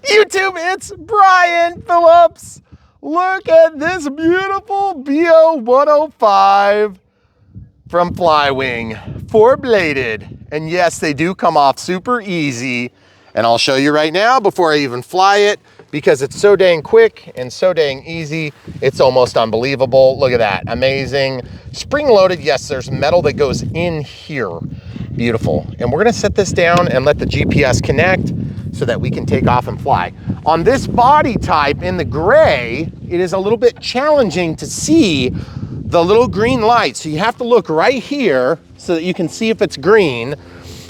YouTube, it's Brian Phillips. Look at this beautiful BO 105 from FlyWing, 4-bladed. And yes, they do come off super easy. And I'll show you right now before I even fly it, because it's so dang quick and so dang easy. It's almost unbelievable. Look at that, amazing. Spring loaded, yes, there's metal that goes in here. Beautiful. And we're gonna set this down and let the GPS connect so that we can take off and fly. On this body type in the gray, it is a little bit challenging to see the little green light. So you have to look right here so that you can see if it's green.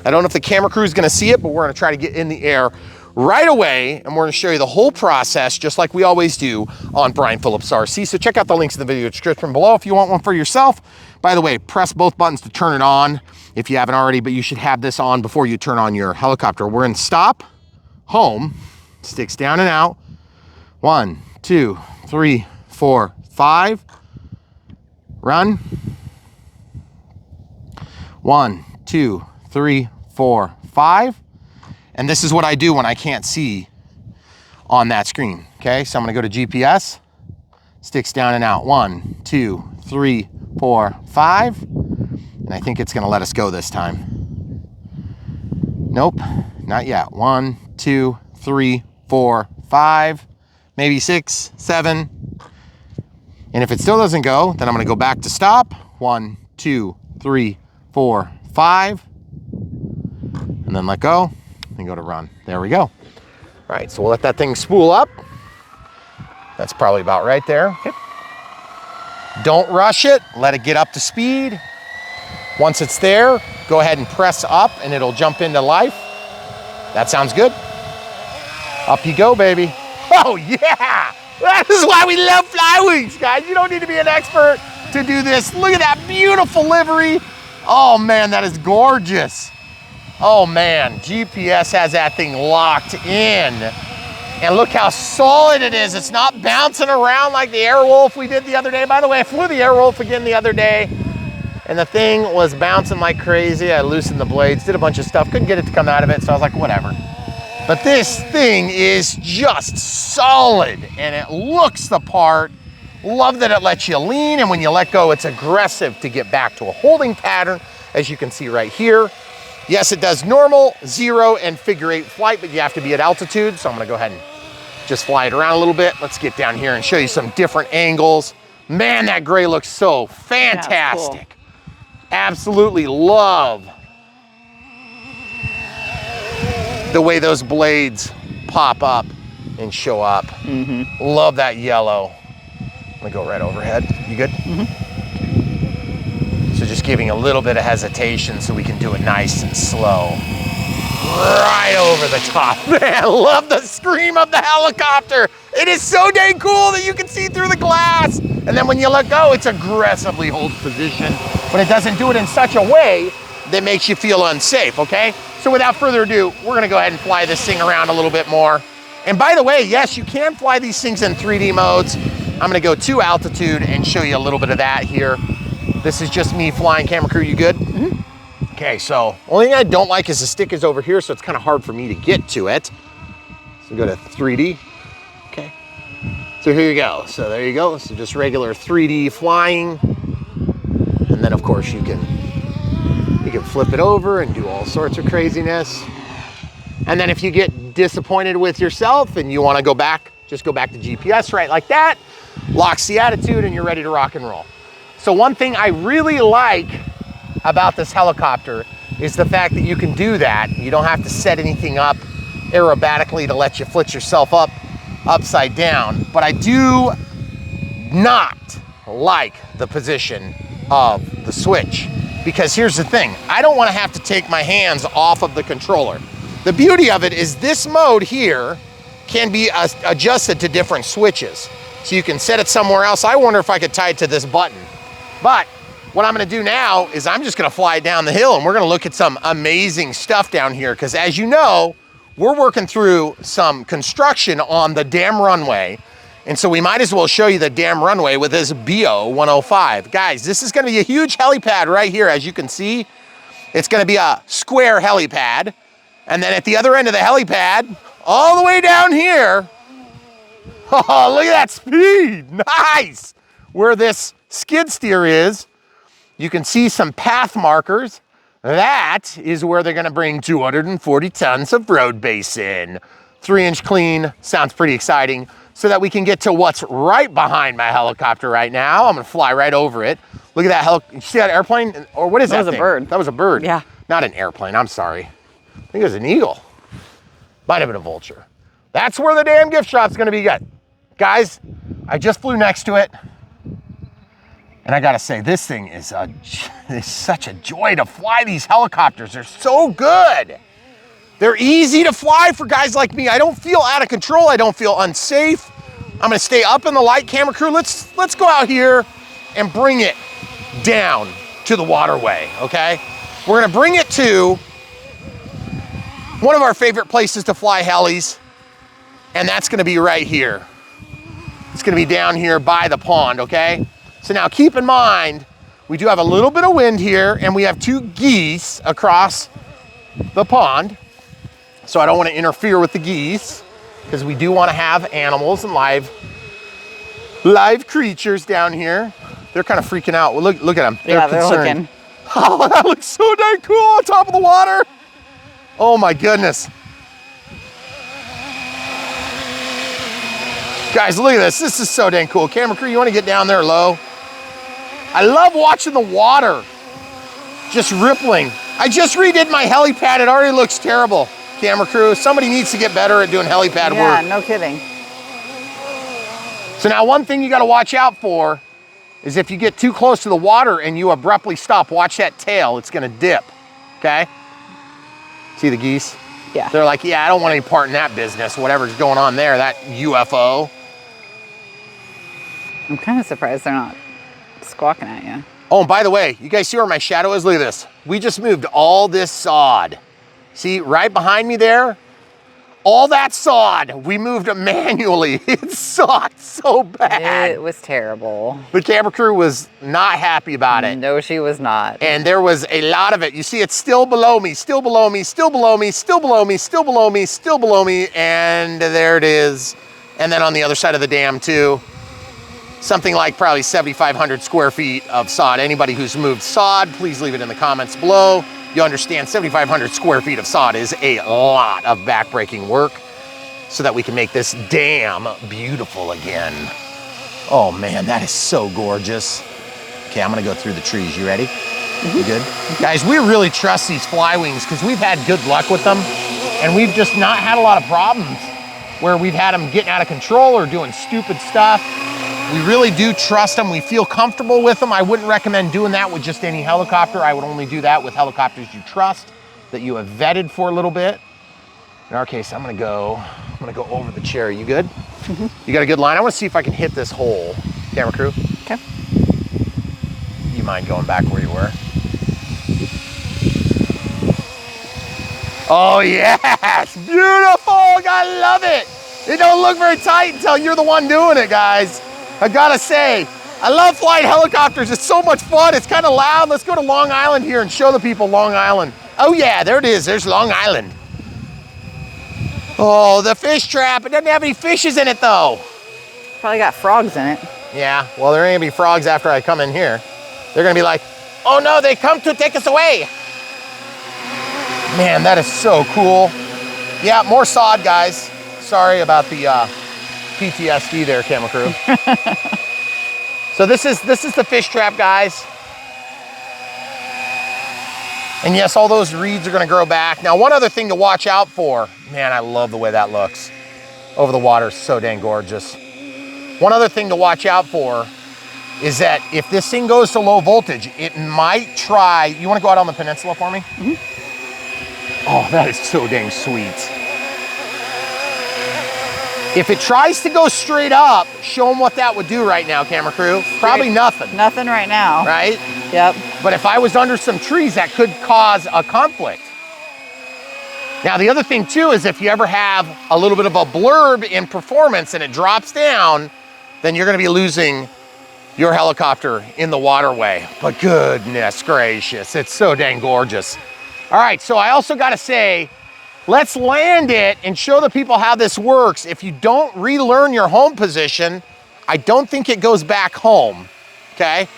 I don't know if the camera crew is gonna see it, but we're gonna try to get in the air right away, and we're gonna show you the whole process, just like we always do on Brian Phillips RC. So check out the links in the video description below if you want one for yourself. By the way, press both buttons to turn it on if you haven't already, but you should have this on before you turn on your helicopter. We're in stop, home, sticks down and out. 1, 2, 3, 4, 5. Run. 1, 2, 3, 4, 5. And this is what I do when I can't see on that screen. Okay, so I'm gonna go to GPS, sticks down and out. 1, 2, 3, 4, 5. And I think it's gonna let us go this time. Nope, not yet. 1, 2, 3, 4, 5, maybe 6, 7. And if it still doesn't go, then I'm gonna go back to stop. 1, 2, 3, 4, 5. And then let go and go to run. There we go. All right, so we'll let that thing spool up. That's probably about right there. Okay. Don't rush it, let it get up to speed. Once it's there, go ahead and press up and it'll jump into life. That sounds good. Up you go, baby. Oh yeah, that is why we love FlyWings, guys. You don't need to be an expert to do this. Look at that beautiful livery. Oh man, that is gorgeous. Oh man, GPS has that thing locked in. And look how solid it is. It's not bouncing around like the Airwolf we did the other day. By the way, I flew the Airwolf again the other day, and the thing was bouncing like crazy. I loosened the blades, did a bunch of stuff, couldn't get it to come out of it, so I was like, whatever. But this thing is just solid, and it looks the part. Love that it lets you lean, and when you let go, it's aggressive to get back to a holding pattern, as you can see right here. Yes, it does normal, 0, and figure 8 flight, but you have to be at altitude. So I'm gonna go ahead and just fly it around a little bit. Let's get down here and show you some different angles. Man, that gray looks so fantastic. Cool. Absolutely love the way those blades pop up and show up. Love that yellow. I'm gonna go right overhead. You good? So just giving a little bit of hesitation so we can do it nice and slow. Right over the top. Man, I love the scream of the helicopter. It is so dang cool that you can see through the glass. And then when you let go, it's aggressively holds position, but it doesn't do it in such a way that makes you feel unsafe, okay? So without further ado, we're gonna go ahead and fly this thing around a little bit more. And by the way, yes, you can fly these things in 3D modes. I'm gonna go to altitude and show you a little bit of that here. This is just me flying. Camera crew, you good? Okay, so only thing I don't like is the stick is over here, so it's kind of hard for me to get to it. So go to 3D. Okay. So here you go. So there you go. So just regular 3D flying. And then of course you can flip it over and do all sorts of craziness. And then if you get disappointed with yourself and you want to go back, just go back to GPS right like that. Locks the attitude and you're ready to rock and roll. So one thing I really like about this helicopter is the fact that you can do that. You don't have to set anything up aerobatically to let you flit yourself up upside down. But I do not like the position of the switch, because here's the thing. I don't want to have to take my hands off of the controller. The beauty of it is this mode here can be adjusted to different switches. So you can set it somewhere else. I wonder if I could tie it to this button. But what I'm gonna do now is I'm just gonna fly down the hill and we're gonna look at some amazing stuff down here, because as you know, we're working through some construction on the damn runway. And so we might as well show you the damn runway with this BO 105. Guys, this is gonna be a huge helipad right here. As you can see, it's gonna be a square helipad. And then at the other end of the helipad, all the way down here. Oh, look at that speed, nice. Where this skid steer is, you can see some path markers. That is where they're gonna bring 240 tons of road base in. 3-inch clean, sounds pretty exciting, so that we can get to what's right behind my helicopter right now. I'm gonna fly right over it. Look at that you see that airplane? Or what is that thing? That was a bird. That was a bird. Yeah. Not an airplane, I'm sorry. I think it was an eagle. Might have been a vulture. That's where the damn gift shop's gonna be good. Guys, I just flew next to it. And I gotta say, this thing is such a joy to fly these helicopters. They're so good. They're easy to fly for guys like me. I don't feel out of control. I don't feel unsafe. I'm gonna stay up in the light. Camera crew, let's go out here and bring it down to the waterway, okay? We're gonna bring it to one of our favorite places to fly helis, and that's gonna be right here. It's gonna be down here by the pond, okay? So now keep in mind, we do have a little bit of wind here, and we have 2 geese across the pond. So I don't want to interfere with the geese, because we do want to have animals and live creatures down here. They're kind of freaking out. Well, look at them. They're looking. Oh, that looks so dang cool on top of the water. Oh my goodness. Guys, look at this. This is so dang cool. Camera crew, you want to get down there low? I love watching the water just rippling. I just redid my helipad. It already looks terrible. Camera crew, somebody needs to get better at doing helipad work. Yeah, no kidding. So now one thing you got to watch out for is if you get too close to the water and you abruptly stop, watch that tail. It's going to dip, okay? See the geese? Yeah. They're like, yeah, I don't want any part in that business, whatever's going on there, that UFO. I'm kind of surprised they're not squawking at you. Oh, and by the way, you guys see where my shadow is? Look at this. We just moved all this sod. See, right behind me there? All that sod, we moved it manually. It sucked so bad. It was terrible. The camera crew was not happy about it. No, she was not. And there was a lot of it. You see, it's still below me, still below me, still below me, still below me, still below me, still below me, and there it is. And then on the other side of the dam too, something like probably 7,500 square feet of sod. Anybody who's moved sod, please leave it in the comments below. You understand 7,500 square feet of sod is a lot of backbreaking work so that we can make this dam beautiful again. Oh man, that is so gorgeous. Okay, I'm gonna go through the trees. You ready? You good? Guys, we really trust these FlyWings because we've had good luck with them and we've just not had a lot of problems where we've had them getting out of control or doing stupid stuff. We really do trust them. We feel comfortable with them. I wouldn't recommend doing that with just any helicopter. I would only do that with helicopters you trust, that you have vetted for a little bit. In our case, I'm gonna go over the chair. You good? You got a good line? I wanna see if I can hit this hole. Camera crew? Okay. You mind going back where you were? Oh yes, beautiful, I love it. It don't look very tight until you're the one doing it, guys. I gotta say, I love flying helicopters. It's so much fun. It's kind of loud. Let's go to Long Island here and show the people Long Island. Oh yeah, there it is. There's Long Island. Oh, the fish trap. It doesn't have any fishes in it though. Probably got frogs in it. Yeah, well, there ain't gonna be frogs after I come in here. They're gonna be like, oh no, they come to take us away. Man, that is so cool. Yeah, more sod, guys. Sorry about the PTSD there, camera crew. So this is the fish trap, guys. And yes, all those reeds are gonna grow back. Now, one other thing to watch out for. Man, I love the way that looks. Over the water, so dang gorgeous. One other thing to watch out for is that if this thing goes to low voltage, it might try, you wanna go out on the peninsula for me? Oh, that is so dang sweet. If it tries to go straight up, show them what that would do right now, camera crew. Probably nothing. Nothing right now. Right? Yep. But if I was under some trees, that could cause a conflict. Now, the other thing too is if you ever have a little bit of a blurb in performance and it drops down, then you're gonna be losing your helicopter in the waterway. But goodness gracious, it's so dang gorgeous. All right, so I also gotta say, let's land it and show the people how this works. If you don't relearn your home position, I don't think it goes back home, okay?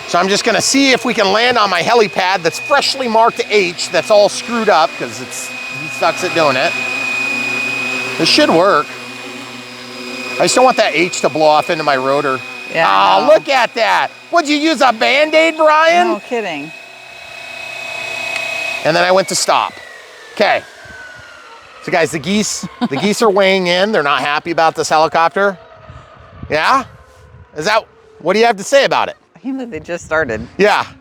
So I'm just gonna see if we can land on my helipad that's freshly marked H, that's all screwed up because he sucks at doing it. This should work. I just don't want that H to blow off into my rotor. Yeah. Oh, look at that. What'd you use, a Band-Aid, Brian? No kidding. And then I went to stop. Okay. So guys, the geese are weighing in. They're not happy about this helicopter. Yeah? What do you have to say about it? I think that they just started. Yeah.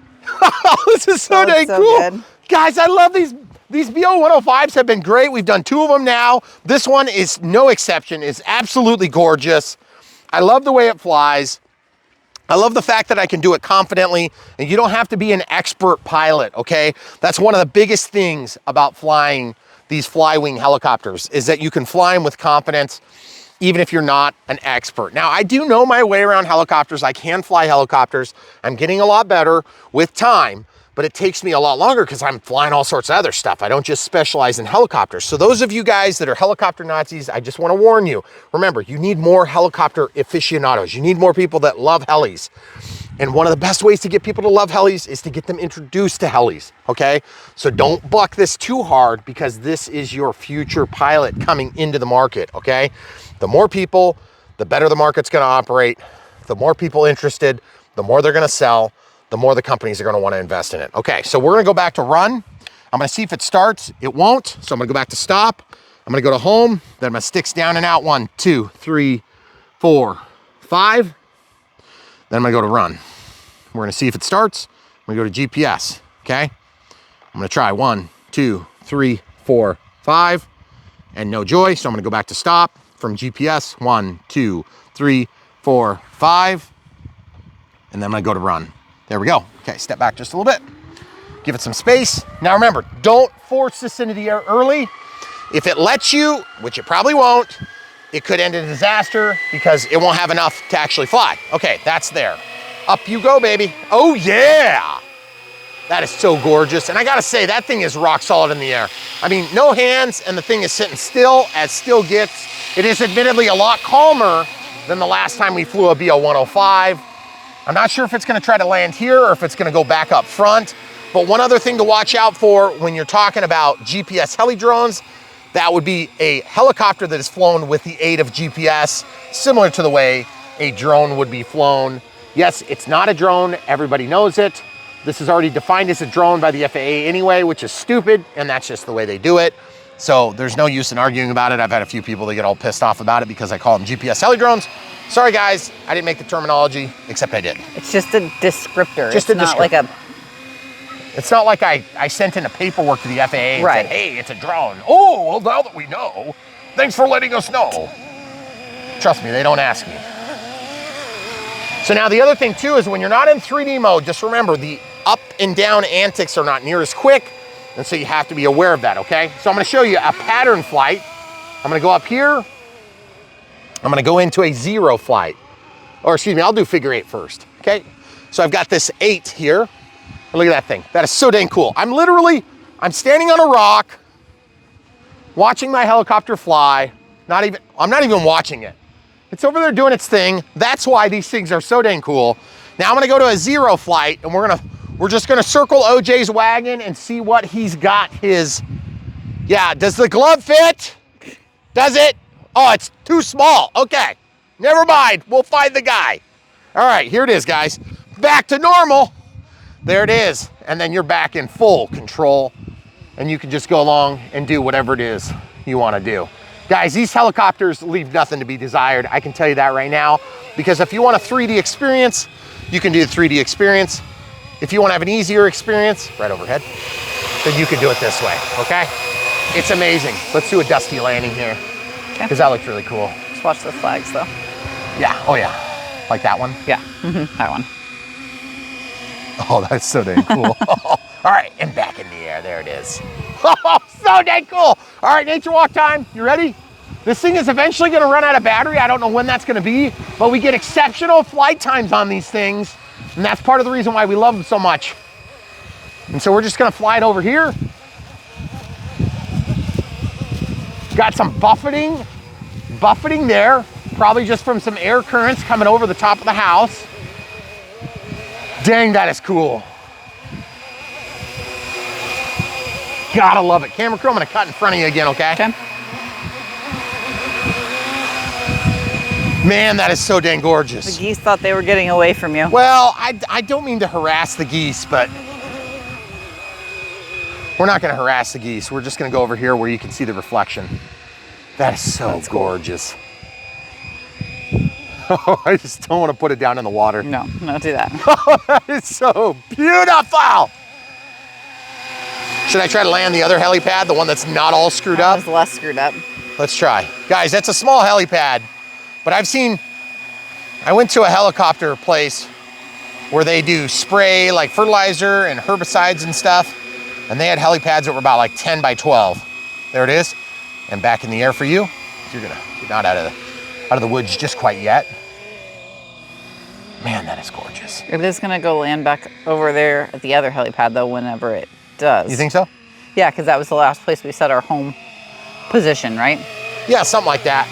This is so dang so cool. good. Guys, I love these. These BO 105s have been great. We've done 2 of them now. This one is no exception. It's absolutely gorgeous. I love the way it flies. I love the fact that I can do it confidently and you don't have to be an expert pilot, okay? That's one of the biggest things about flying these FlyWing helicopters is that you can fly them with confidence even if you're not an expert. Now, I do know my way around helicopters. I can fly helicopters. I'm getting a lot better with time, but it takes me a lot longer because I'm flying all sorts of other stuff. I don't just specialize in helicopters. So those of you guys that are helicopter Nazis, I just want to warn you, remember, you need more helicopter aficionados. You need more people that love helis. And one of the best ways to get people to love helis is to get them introduced to helis, okay? So don't buck this too hard because this is your future pilot coming into the market, okay? The more people, the better the market's gonna operate. The more people interested, the more they're gonna sell, the more the companies are gonna wanna invest in it. Okay, so we're gonna go back to run. I'm gonna see if it starts. It won't, so I'm gonna go back to stop. I'm gonna go to home, then I'm gonna sticks down and out. 1, 2, 3, 4, 5. Then I'm gonna go to run. We're gonna see if it starts. I'm gonna go to GPS, okay? I'm gonna try 1, 2, 3, 4, 5, and no joy. So I'm gonna go back to stop from GPS. 1, 2, 3, 4, 5, and then I'm gonna go to run. There we go. Okay, step back just a little bit. Give it some space. Now remember, don't force this into the air early. If it lets you, which it probably won't, it could end in a disaster because it won't have enough to actually fly. Okay, that's there. Up you go, baby. Oh yeah. That is so gorgeous. And I gotta say, that thing is rock solid in the air. I mean, no hands and the thing is sitting still as still gets. It is admittedly a lot calmer than the last time we flew a BO 105. I'm not sure if it's gonna try to land here or if it's gonna go back up front. But one other thing to watch out for when you're talking about GPS heli drones, that would be a helicopter that is flown with the aid of GPS, similar to the way a drone would be flown. Yes, it's not a drone, everybody knows it. This is already defined as a drone by the FAA anyway, which is stupid, and that's just the way they do it. So there's no use in arguing about it. I've had a few people that get all pissed off about it because I call them GPS heli drones. Sorry guys, I didn't make the terminology, except I did. It's just a descriptor. Just it's not like a... It's not like I sent in a paperwork to the FAA and Right. said, hey, it's a drone. Oh, well, now that we know, thanks for letting us know. Trust me, they don't ask me. So now the other thing too is when you're not in 3D mode, just remember the up and down antics are not near as quick, and so you have to be aware of that, okay? So I'm gonna show you a pattern flight. I'm gonna go up here. I'm gonna go into a 0 flight. Or excuse me, I'll do figure 8 first, okay? So I've got this 8 here. Look at that thing. That is so dang cool. I'm standing on a rock, watching my helicopter fly. I'm not even watching it. It's over there doing its thing. That's why these things are so dang cool. Now I'm gonna go to a 0 flight and we're just gonna circle OJ's wagon and see what he's got yeah, does the glove fit? Does it? Oh, it's too small. Okay, never mind. We'll find the guy. All right, here it is, guys. Back to normal. There it is. And then you're back in full control and you can just go along and do whatever it is you wanna do. Guys, these helicopters leave nothing to be desired. I can tell you that right now, because if you want a 3D experience, you can do the 3D experience. If you wanna have an easier experience, right overhead, then you can do it this way, okay? It's amazing. Let's do a dusty landing here, because that looks really cool. Just watch the flags though. Yeah, oh yeah. Like that one? Yeah, that one. Oh, that's so dang cool. All right, and back in the air, there it is. Oh, so dang cool. All right, nature walk time, you ready? This thing is eventually gonna run out of battery. I don't know when that's gonna be, but we get exceptional flight times on these things, and that's part of the reason why we love them so much. And so we're just gonna fly it over here. Got some buffeting there, probably just from some air currents coming over the top of the house. Dang, that is cool. Gotta love it. Camera crew, I'm gonna cut in front of you again, okay? Okay. Man, that is so dang gorgeous. The geese thought they were getting away from you. Well, I don't mean to harass the geese, but we're not gonna harass the geese. We're just gonna go over here where you can see the reflection. That is so gorgeous. Oh, I just don't want to put it down in the water. No, don't do that. Oh, that is so beautiful. Should I try to land the other helipad, the one that's not all screwed up? It's less screwed up. Let's try. Guys, that's a small helipad, but I went to a helicopter place where they do spray like fertilizer and herbicides and stuff, and they had helipads that were about like 10 by 12. There it is. And back in the air for you. You're not out of the woods just quite yet. Man, that is gorgeous. It is gonna go land back over there at the other helipad though, whenever it does. You think so? Yeah, because that was the last place we set our home position, right? Yeah, something like that.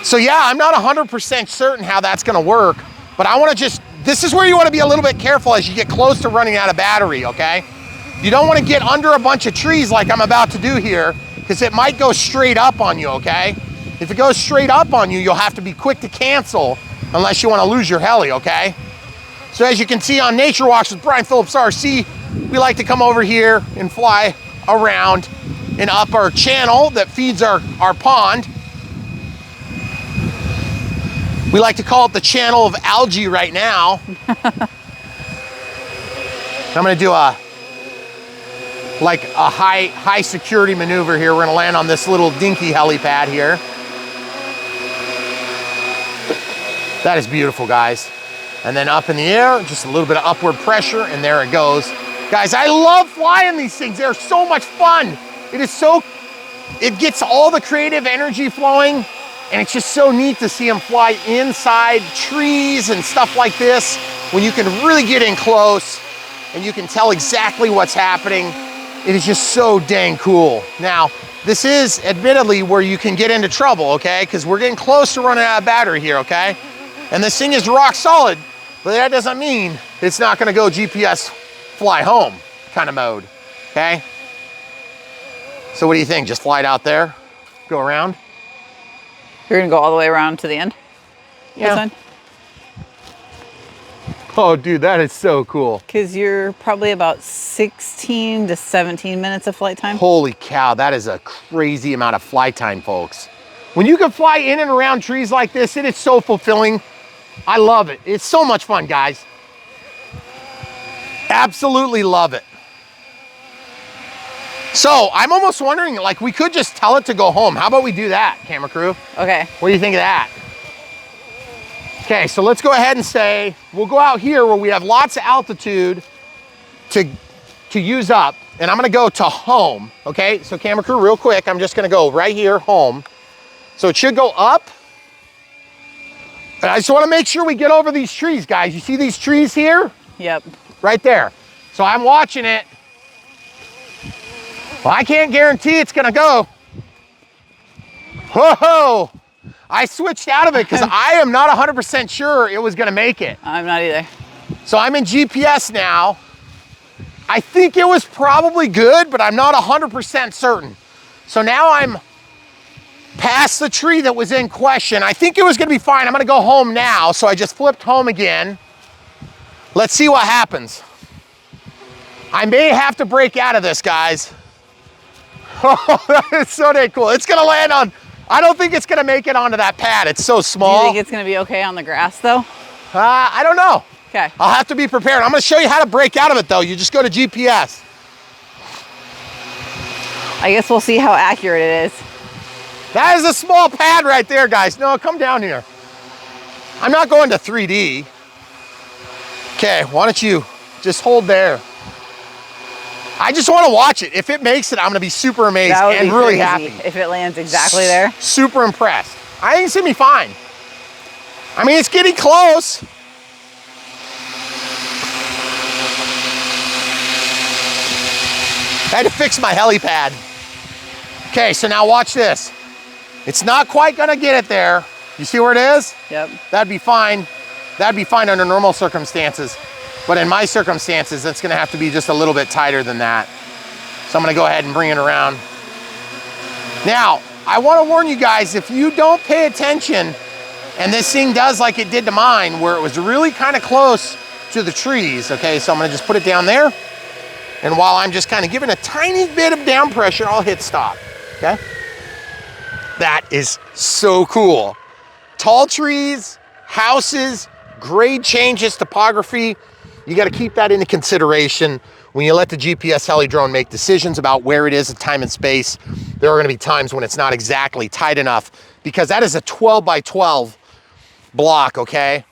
So yeah, I'm not 100% certain how that's gonna work, but I wanna this is where you wanna be a little bit careful as you get close to running out of battery, okay? You don't wanna get under a bunch of trees like I'm about to do here, because it might go straight up on you, okay? If it goes straight up on you, you'll have to be quick to cancel unless you wanna lose your heli, okay? So as you can see on Nature Walks with Brian Phillips RC, we like to come over here and fly around and up our channel that feeds our pond. We like to call it the channel of algae right now. I'm gonna do a high security maneuver here. We're gonna land on this little dinky helipad here. That is beautiful, guys. And then up in the air, just a little bit of upward pressure, and there it goes. Guys, I love flying these things. They're so much fun. It gets all the creative energy flowing, and it's just so neat to see them fly inside trees and stuff like this, when you can really get in close and you can tell exactly what's happening. It is just so dang cool. Now, this is admittedly where you can get into trouble, okay? Because we're getting close to running out of battery here, okay? And this thing is rock solid, but that doesn't mean it's not gonna go GPS fly home kind of mode, okay? So what do you think? Just fly it out there, go around? You're gonna go all the way around to the end? Yeah. Oh, dude, that is so cool. Because you're probably about 16 to 17 minutes of flight time. Holy cow, that is a crazy amount of flight time, folks. When you can fly in and around trees like this, it is so fulfilling. I love it. It's so much fun, guys. Absolutely love it. So I'm almost wondering, like, we could just tell it to go home. How about we do that, camera crew? Okay. What do you think of that? Okay, so let's go ahead and say, we'll go out here where we have lots of altitude to use up, and I'm gonna go to home, okay? So camera crew, real quick, I'm just gonna go right here, home. So it should go up. And I just wanna make sure we get over these trees, guys. You see these trees here? Yep. Right there. So I'm watching it. Well, I can't guarantee it's gonna go. Whoa! I switched out of it because I am not 100% sure it was gonna make it. I'm not either. So I'm in GPS now. I think it was probably good, but I'm not 100% certain. So now I'm past the tree that was in question. I think it was gonna be fine. I'm gonna go home now. So I just flipped home again. Let's see what happens. I may have to break out of this, guys. Oh, that is so dang cool. It's gonna land on, I don't think it's gonna make it onto that pad. It's so small. Do you think it's gonna be okay on the grass though? I don't know. Okay. I'll have to be prepared. I'm gonna show you how to break out of it though. You just go to GPS. I guess we'll see how accurate it is. That is a small pad right there, guys. No, come down here. I'm not going to 3D. Okay, why don't you just hold there. I just want to watch it. If it makes it, I'm going to be super amazed and really happy. If it lands exactly there. Super impressed. I think it's going to be fine. I mean, it's getting close. I had to fix my helipad. Okay, so now watch this. It's not quite gonna get it there. You see where it is? Yep. That'd be fine. That'd be fine under normal circumstances. But in my circumstances, it's gonna have to be just a little bit tighter than that. So I'm gonna go ahead and bring it around. Now, I wanna warn you guys, if you don't pay attention, and this thing does like it did to mine, where it was really kind of close to the trees, okay? So I'm gonna just put it down there. And while I'm just kind of giving a tiny bit of down pressure, I'll hit stop, okay? That is so cool. Tall trees, houses, grade changes, topography. You gotta keep that into consideration when you let the GPS heli drone make decisions about where it is at time and space. There are gonna be times when it's not exactly tight enough, because that is a 12 by 12 block, okay?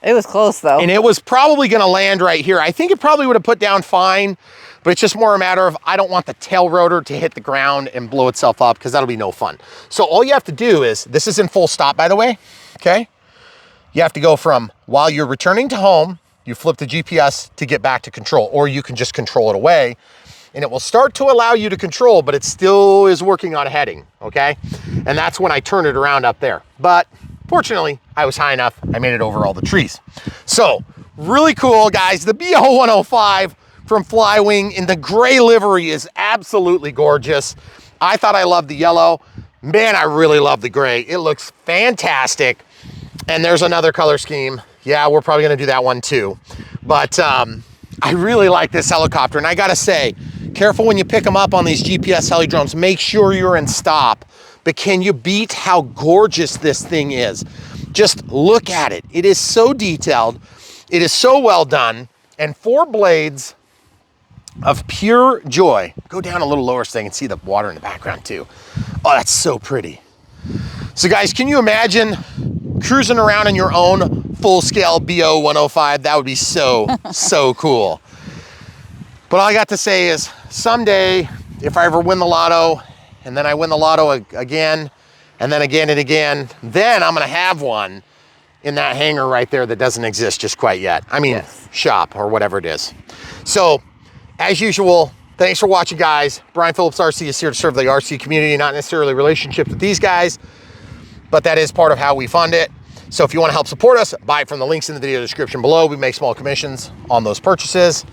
It was close though. And it was probably gonna land right here. I think it probably would have put down fine, but it's just more a matter of, I don't want the tail rotor to hit the ground and blow itself up, because that'll be no fun. So all you have to do is, this is in full stop, by the way, okay? You have to go from, while you're returning to home, you flip the GPS to get back to control, or you can just control it away, and it will start to allow you to control, but it still is working on heading, okay? And that's when I turn it around up there. But fortunately, I was high enough, I made it over all the trees. So, really cool, guys. The BO 105 from FlyWing in the gray livery is absolutely gorgeous. I thought I loved the yellow. Man, I really love the gray. It looks fantastic. And there's another color scheme. Yeah, we're probably gonna do that one too. But I really like this helicopter. And I gotta say, careful when you pick them up on these GPS heli drones. Make sure you're in stop. But can you beat how gorgeous this thing is? Just look at it. It is so detailed. It is so well done. And 4 blades of pure joy. Go down a little lower so they can see the water in the background too. Oh, that's so pretty. So guys, can you imagine cruising around in your own full-scale BO 105? That would be so, so cool. But all I got to say is, someday, if I ever win the lotto, and then I win the lotto again, and then again and again, then I'm gonna have one in that hangar right there that doesn't exist just quite yet. I mean, yes. Shop or whatever it is. So, as usual, thanks for watching, guys. Brian Phillips RC is here to serve the RC community, not necessarily relationships with these guys, but that is part of how we fund it. So if you want to help support us, buy it from the links in the video description below. We make small commissions on those purchases,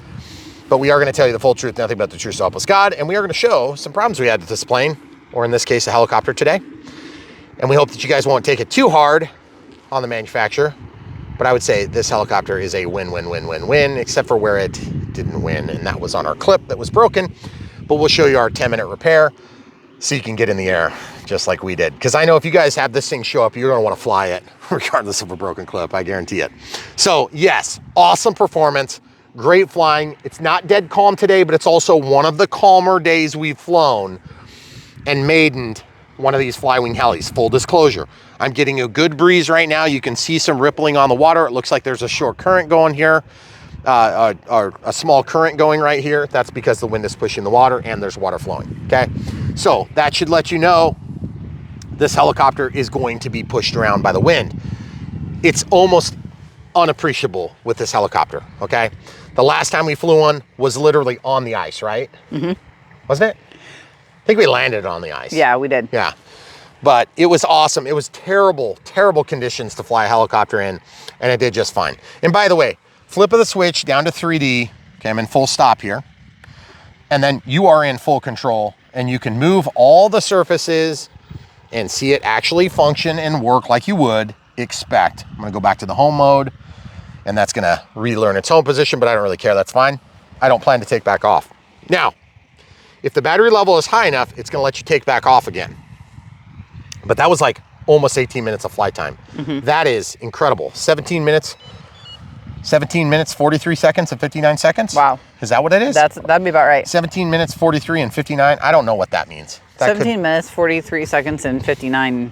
but we are going to tell you the full truth, nothing but the truth, so help us God. And we are going to show some problems we had with this plane, or in this case, a helicopter today. And we hope that you guys won't take it too hard on the manufacturer. But I would say this helicopter is a win-win-win-win-win, except for where it didn't win, and that was on our clip that was broken. But we'll show you our 10-minute repair so you can get in the air just like we did. Because I know if you guys have this thing show up, you're gonna wanna fly it regardless of a broken clip, I guarantee it. So yes, awesome performance, great flying. It's not dead calm today, but it's also one of the calmer days we've flown and maidened one of these FlyWing helis. Full disclosure, I'm getting a good breeze right now. You can see some rippling on the water. It looks like there's a short current going here, or a small current going right here. That's because the wind is pushing the water and there's water flowing, okay? So that should let you know this helicopter is going to be pushed around by the wind. It's almost unappreciable with this helicopter, okay? The last time we flew one was literally on the ice, right? Mm-hmm. Wasn't it? I think we landed on the ice. Yeah, we did. Yeah, but it was awesome. It was terrible, terrible conditions to fly a helicopter in, and it did just fine. And by the way, flip of the switch down to 3D. Okay, I'm in full stop here. And then you are in full control, and you can move all the surfaces and see it actually function and work like you would expect. I'm gonna go back to the home mode, and that's gonna relearn its home position, but I don't really care, that's fine. I don't plan to take back off. Now, if the battery level is high enough, it's gonna let you take back off again. But that was like almost 18 minutes of flight time. Mm-hmm. That is incredible. 17 minutes, 43 seconds and 59 seconds. Wow. Is that what it is? That'd be about right. 17 minutes, 43 and 59. I don't know what that means. That 17 minutes, 43 seconds and 59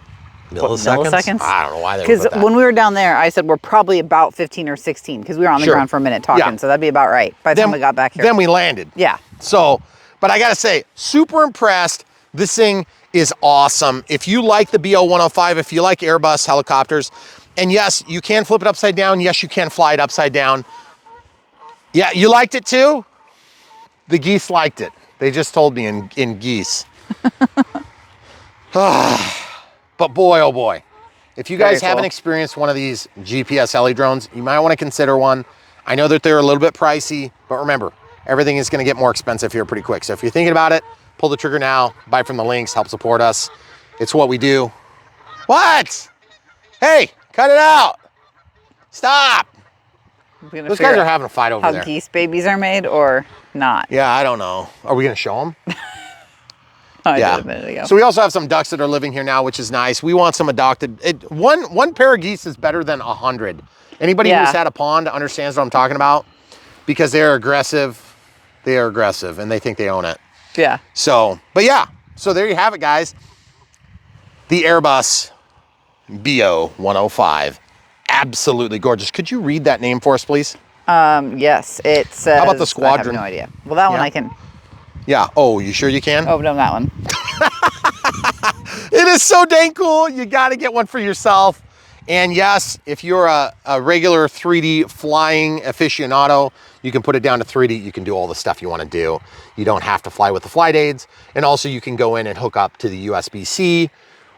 milliseconds? I don't know why they would put that. Because when we were down there, I said we're probably about 15 or 16 because we were on the ground for a minute talking. Yeah. So that'd be about right by the time we got back here. Then we landed. Yeah. So, but I gotta say, super impressed. This thing is awesome. If you like the BO 105, if you like Airbus helicopters, and yes, you can flip it upside down. Yes, you can fly it upside down. Yeah, you liked it too? The geese liked it. They just told me in geese. But boy, oh boy. If you guys haven't experienced one of these GPS heli drones, you might want to consider one. I know that they're a little bit pricey, but remember, everything is going to get more expensive here pretty quick. So if you're thinking about it, pull the trigger now, buy from the links, help support us. It's what we do. What? Hey, cut it out. Stop. Those guys are having a fight over there. How geese babies are made or not? Yeah, I don't know. Are we going to show them? I did a minute ago. So we also have some ducks that are living here now, which is nice. We want some adopted. One pair of geese is better than 100. Anybody who's had a pond understands what I'm talking about, because they're aggressive. They are aggressive and they think they own it. Yeah. So, but yeah. So there you have it, guys. The Airbus BO 105. Absolutely gorgeous. Could you read that name for us, please? Yes. It says. How about the squadron? I have no idea. Well, that one I can. Yeah. Oh, you sure you can? Oh, no, that one. It is so dang cool. You got to get one for yourself. And yes, if you're a regular 3D flying aficionado, you can put it down to 3D. You can do all the stuff you want to do. You don't have to fly with the flight aids. And also you can go in and hook up to the USB-C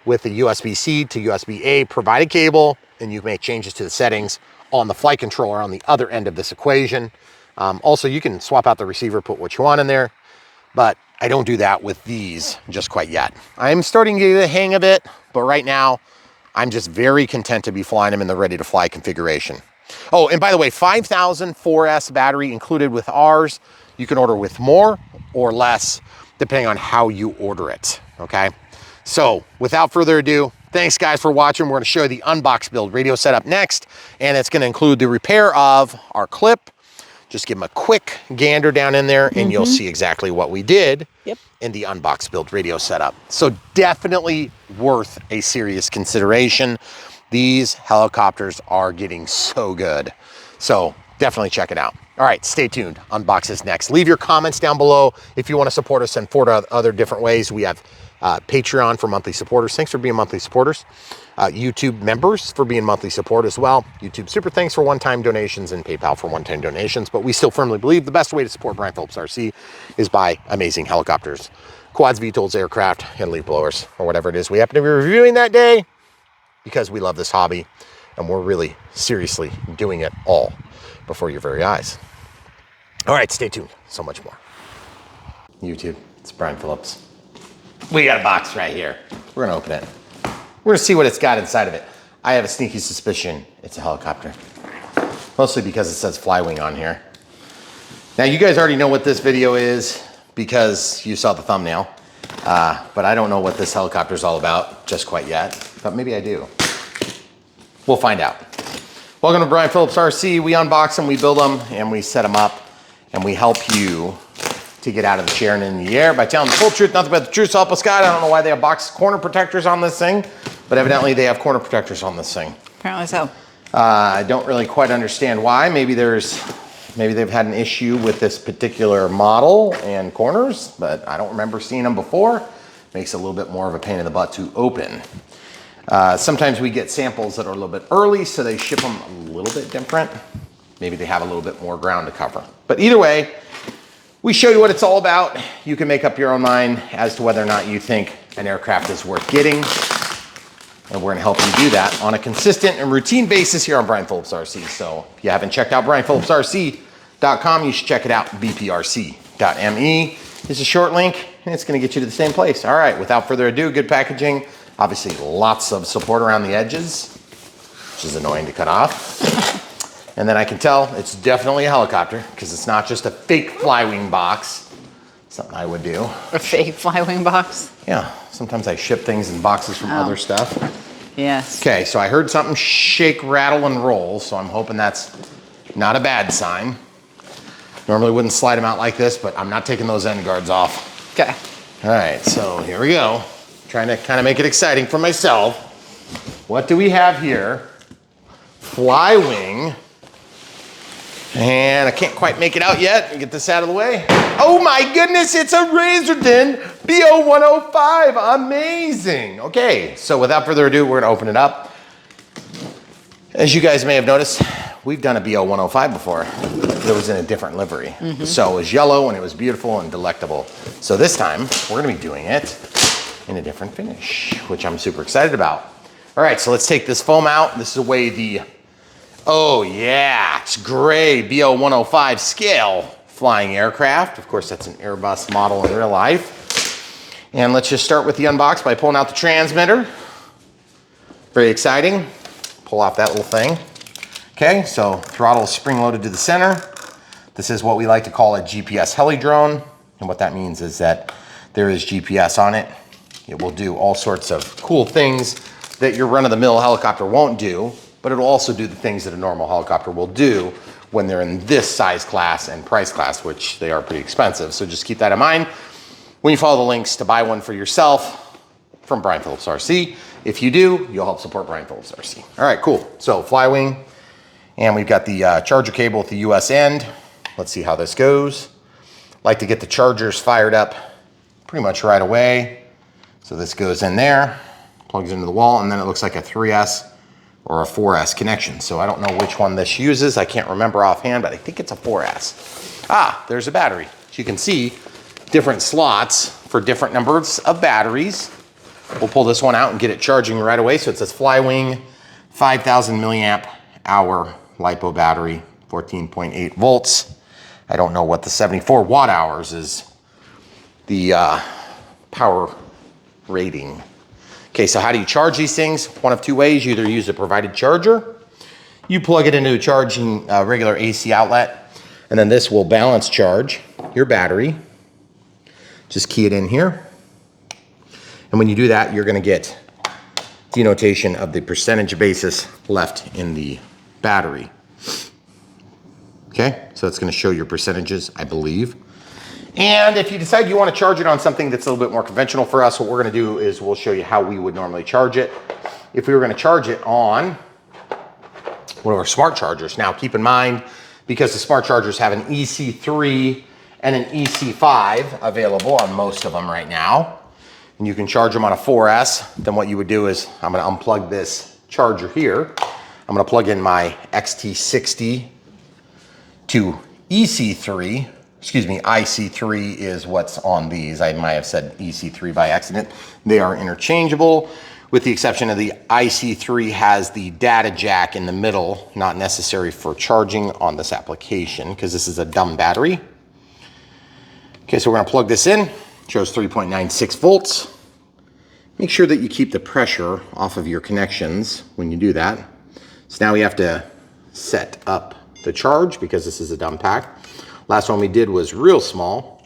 with the USB-C to USB-A provided cable, and you make changes to the settings on the flight controller on the other end of this equation. Also, you can swap out the receiver, put what you want in there. But I don't do that with these just quite yet. I'm starting to get the hang of it, but right now I'm just very content to be flying them in the ready to fly configuration. Oh, and by the way, 5,000 4S battery included with ours. You can order with more or less depending on how you order it, okay? So without further ado, thanks guys for watching. We're gonna show you the Unbox build radio setup next, and it's gonna include the repair of our clip. Just give them a quick gander down in there and you'll see exactly what we did in the Unbox build radio setup. So definitely worth a serious consideration. These helicopters are getting so good. So definitely check it out. All right, stay tuned. Unbox is next. Leave your comments down below if you want to support us in 4 other different ways. We have Patreon for monthly supporters. Thanks for being monthly supporters. YouTube members for being monthly support as well. YouTube super thanks for one-time donations, and PayPal for one-time donations. But we still firmly believe the best way to support Brian Phillips RC is by amazing helicopters, quads, VTOLs, aircraft, and leaf blowers, or whatever it is we happen to be reviewing that day, because we love this hobby and we're really seriously doing it all before your very eyes. All right, stay tuned. So much more. YouTube, it's Brian Phillips. We got a box right here. We're gonna open it. We're gonna see what it's got inside of it. I have a sneaky suspicion it's a helicopter. Mostly because it says FlyWing on here. Now you guys already know what this video is because you saw the thumbnail. But I don't know what this helicopter is all about just quite yet, but maybe I do. We'll find out. Welcome to Brian Phillips RC. We unbox them, we build them, and we set them up, and we help you to get out of the chair and in the air by telling the full truth, nothing but the truth, so help us God. I don't know why they have box corner protectors on this thing, but evidently they have corner protectors on this thing. Apparently so. I don't really quite understand why. Maybe they've had an issue with this particular model and corners, but I don't remember seeing them before. Makes it a little bit more of a pain in the butt to open. Sometimes we get samples that are a little bit early, so they ship them a little bit different. Maybe they have a little bit more ground to cover. But either way, we show you what it's all about. You can make up your own mind as to whether or not you think an aircraft is worth getting. And we're gonna help you do that on a consistent and routine basis here on Brian Phillips RC. So if you haven't checked out BrianPhillipsRC.com, you should check it out, bprc.me. It's a short link, and it's gonna get you to the same place. All right, without further ado, good packaging. Obviously, lots of support around the edges, which is annoying to cut off. And then I can tell it's definitely a helicopter because it's not just a fake FlyWing box. Something I would do. A fake FlyWing box? Yeah, sometimes I ship things in boxes from other stuff. Yes. Okay, so I heard something shake, rattle, and roll, so I'm hoping that's not a bad sign. Normally wouldn't slide them out like this, but I'm not taking those end guards off. Okay. All right, so here we go. Trying to kind of make it exciting for myself. What do we have here? FlyWing. And I can't quite make it out yet. Get this out of the way. Oh my goodness, it's a Razorden BO 105. Amazing. Okay, so without further ado, we're gonna open it up. As you guys may have noticed, we've done a BO 105 before. It was in a different livery. So it was yellow and it was beautiful and delectable. So this time, we're gonna be doing it in a different finish, which I'm super excited about. All right, so let's take this foam out. This is away the, oh yeah, it's gray BO 105 scale flying aircraft. Of course, that's an Airbus model in real life. And let's just start with the unbox by pulling out the transmitter. Very exciting. Pull off that little thing. Okay, so throttle is spring-loaded to the center. This is what we like to call a GPS heli drone. And what that means is that there is GPS on it. It will do all sorts of cool things that your run-of-the-mill helicopter won't do, but it'll also do the things that a normal helicopter will do when they're in this size class and price class, which they are pretty expensive. So just keep that in mind when you follow the links to buy one for yourself from Brian Phillips RC. If you do, you'll help support Brian Phillips RC. All right, cool. So FlyWing, and we've got the charger cable at the US end. Let's see how this goes. Like to get the chargers fired up pretty much right away. So this goes in there, plugs into the wall, and then it looks like a 3S or a 4S connection. So I don't know which one this uses. I can't remember offhand, but I think it's a 4S. Ah, there's a battery. As you can see, different slots for different numbers of batteries. We'll pull this one out and get it charging right away. So it says FlyWing 5,000 milliamp hour LiPo battery, 14.8 volts. I don't know what the 74 watt hours is, the power rating. Okay, so how do you charge these things? One of two ways. You either use a provided charger, you plug it into a charging regular AC outlet, and then this will balance charge your battery. Just key it in here. And when you do that, you're gonna get denotation of the percentage basis left in the battery. Okay, so it's gonna show your percentages, I believe. And if you decide you wanna charge it on something that's a little bit more conventional for us, what we're gonna do is we'll show you how we would normally charge it. If we were gonna charge it on one of our smart chargers. Now keep in mind, because the smart chargers have an EC3 and an EC5 available on most of them right now, and you can charge them on a 4S, then what you would do is I'm gonna unplug this charger here. I'm gonna plug in my XT60 to EC3, excuse me, IC3 is what's on these. I might have said EC3 by accident. They are interchangeable, with the exception of the IC3 has the data jack in the middle, not necessary for charging on this application, because this is a dumb battery. Okay, so we're gonna plug this in. Shows 3.96 volts. Make sure that you keep the pressure off of your connections when you do that. So now we have to set up the charge because this is a dumb pack. Last one we did was real small.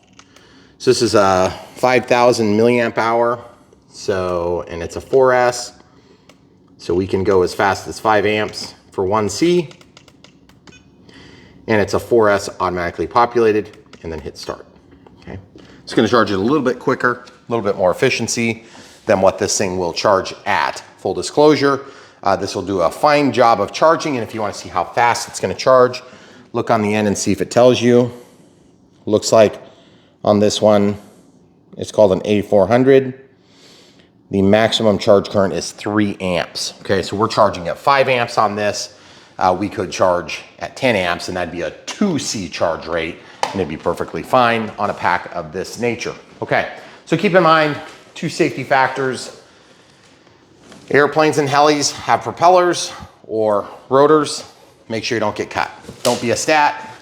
So this is a 5,000 milliamp hour. So, and it's a 4S. So we can go as fast as 5 amps for 1C. And it's a 4S automatically populated, and then hit start. Okay. It's gonna charge it a little bit quicker, a little bit more efficiency than what this thing will charge at. Full disclosure, this will do a fine job of charging, and if you want to see how fast it's going to charge, look on the end and see if it tells you. Looks like on this one, it's called an A400. The maximum charge current is 3 amps. Okay, so we're charging at 5 amps on this. We could charge at 10 amps, and that'd be a 2C charge rate, and it'd be perfectly fine on a pack of this nature. Okay, so keep in mind 2 safety factors. Airplanes and helis have propellers or rotors. Make sure you don't get cut. Don't be a stat.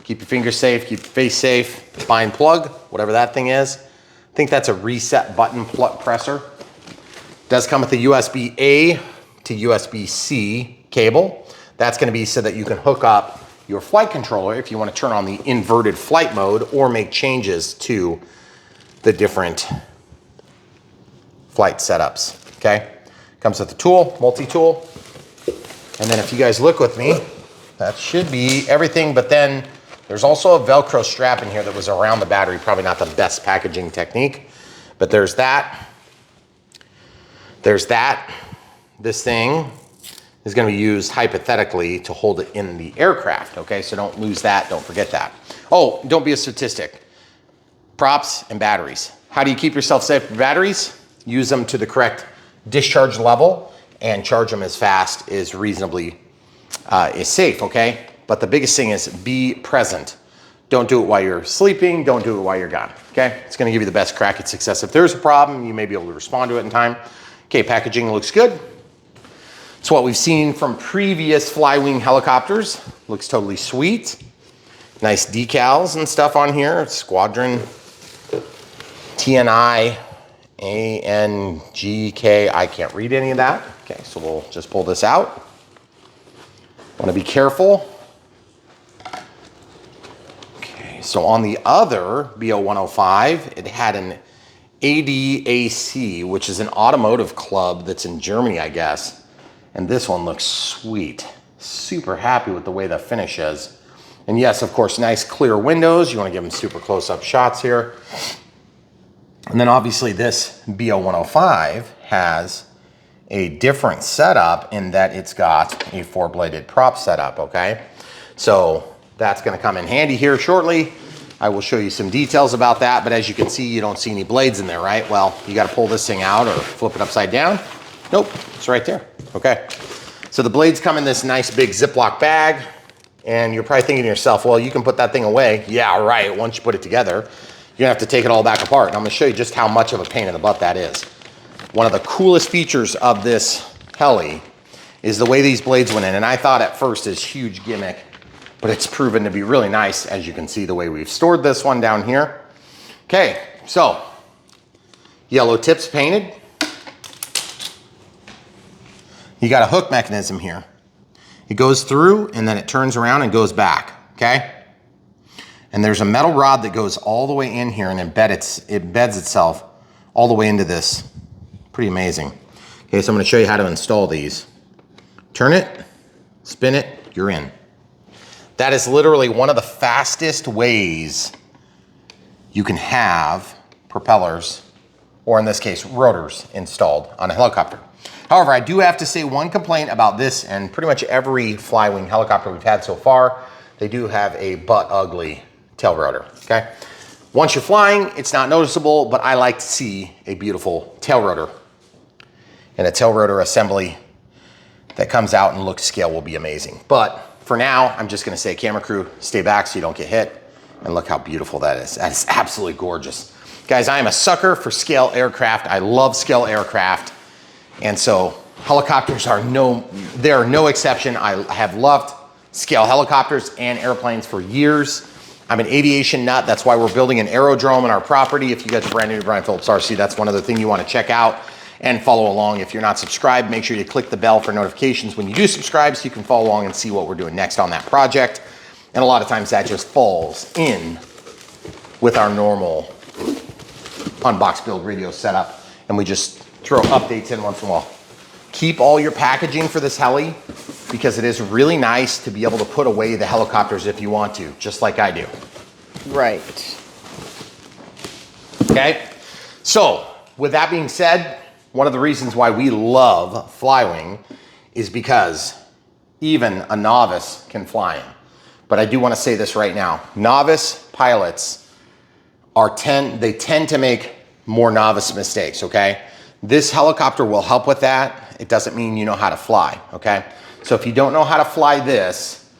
Keep your fingers safe, keep your face safe. Find plug, whatever that thing is. I think that's a reset button plug presser. It does come with a USB-A to USB-C cable. That's gonna be so that you can hook up your flight controller if you want to turn on the inverted flight mode or make changes to the different flight setups, okay? Comes with the tool, multi-tool. And then if you guys look with me, that should be everything, but then there's also a Velcro strap in here that was around the battery, probably not the best packaging technique, but there's that. There's that. This thing is gonna be used hypothetically to hold it in the aircraft, okay? So don't lose that, don't forget that. Oh, don't be a statistic. Props and batteries. How do you keep yourself safe with batteries? Use them to the correct discharge level and charge them as fast as reasonably is safe, okay? But the biggest thing is be present. Don't do it while you're sleeping. Don't do it while you're gone, okay? It's gonna give you the best crack at success. If there's a problem, you may be able to respond to it in time. Okay, packaging looks good. It's what we've seen from previous FlyWing helicopters. Looks totally sweet. Nice decals and stuff on here. Squadron, TNI, ANGK. I can't read any of that. Okay, so we'll just pull this out. Want to be careful. Okay, so on the other BO-105, it had an ADAC, which is an automotive club that's in Germany, I guess. And this one looks sweet. Super happy with the way the finish is. And yes, of course, nice clear windows. You want to give them super close-up shots here. And then obviously this BO-105 has a different setup in that it's got a 4-bladed prop setup, okay? So that's gonna come in handy here shortly. I will show you some details about that, but as you can see, you don't see any blades in there, right? Well, you gotta pull this thing out or flip it upside down. Nope, it's right there, okay? So the blades come in this nice big Ziploc bag, and you're probably thinking to yourself, well, you can put that thing away. Yeah, right, once you put it together, you're gonna have to take it all back apart. And I'm gonna show you just how much of a pain in the butt that is. One of the coolest features of this Heli is the way these blades went in. And I thought at first it's huge gimmick, but it's proven to be really nice, as you can see the way we've stored this one down here. Okay, so yellow tips painted. You got a hook mechanism here. It goes through and then it turns around and goes back, okay? And there's a metal rod that goes all the way in here and embeds itself all the way into this. Pretty amazing. Okay, so I'm gonna show you how to install these. Turn it, spin it, you're in. That is literally one of the fastest ways you can have propellers, or in this case, rotors installed on a helicopter. However, I do have to say one complaint about this and pretty much every FlyWing helicopter we've had so far, they do have a butt ugly tail rotor, okay? Once you're flying, it's not noticeable, but I like to see a beautiful tail rotor. And a tail rotor assembly that comes out and looks scale will be amazing. But for now, I'm just gonna say, camera crew, stay back so you don't get hit. And look how beautiful that is. That is absolutely gorgeous. Guys, I am a sucker for scale aircraft. I love scale aircraft. And so helicopters are they're no exception. I have loved scale helicopters and airplanes for years. I'm an aviation nut. That's why we're building an aerodrome on our property. If you guys are brand new to Brian Phillips RC, that's one other thing you want to check out and follow along. If you're not subscribed, make sure you click the bell for notifications when you do subscribe so you can follow along and see what we're doing next on that project. And a lot of times that just falls in with our normal Unbox build radio setup, and we just throw updates in once in a while. Keep all your packaging for this heli because it is really nice to be able to put away the helicopters if you want to, just like I do. Right. Okay, so with that being said, one of the reasons why we love FlyWing is because even a novice can fly them. But I do want to say this right now. Novice pilots they tend to make more novice mistakes, okay? This helicopter will help with that. It doesn't mean you know how to fly, okay? So if you don't know how to fly this,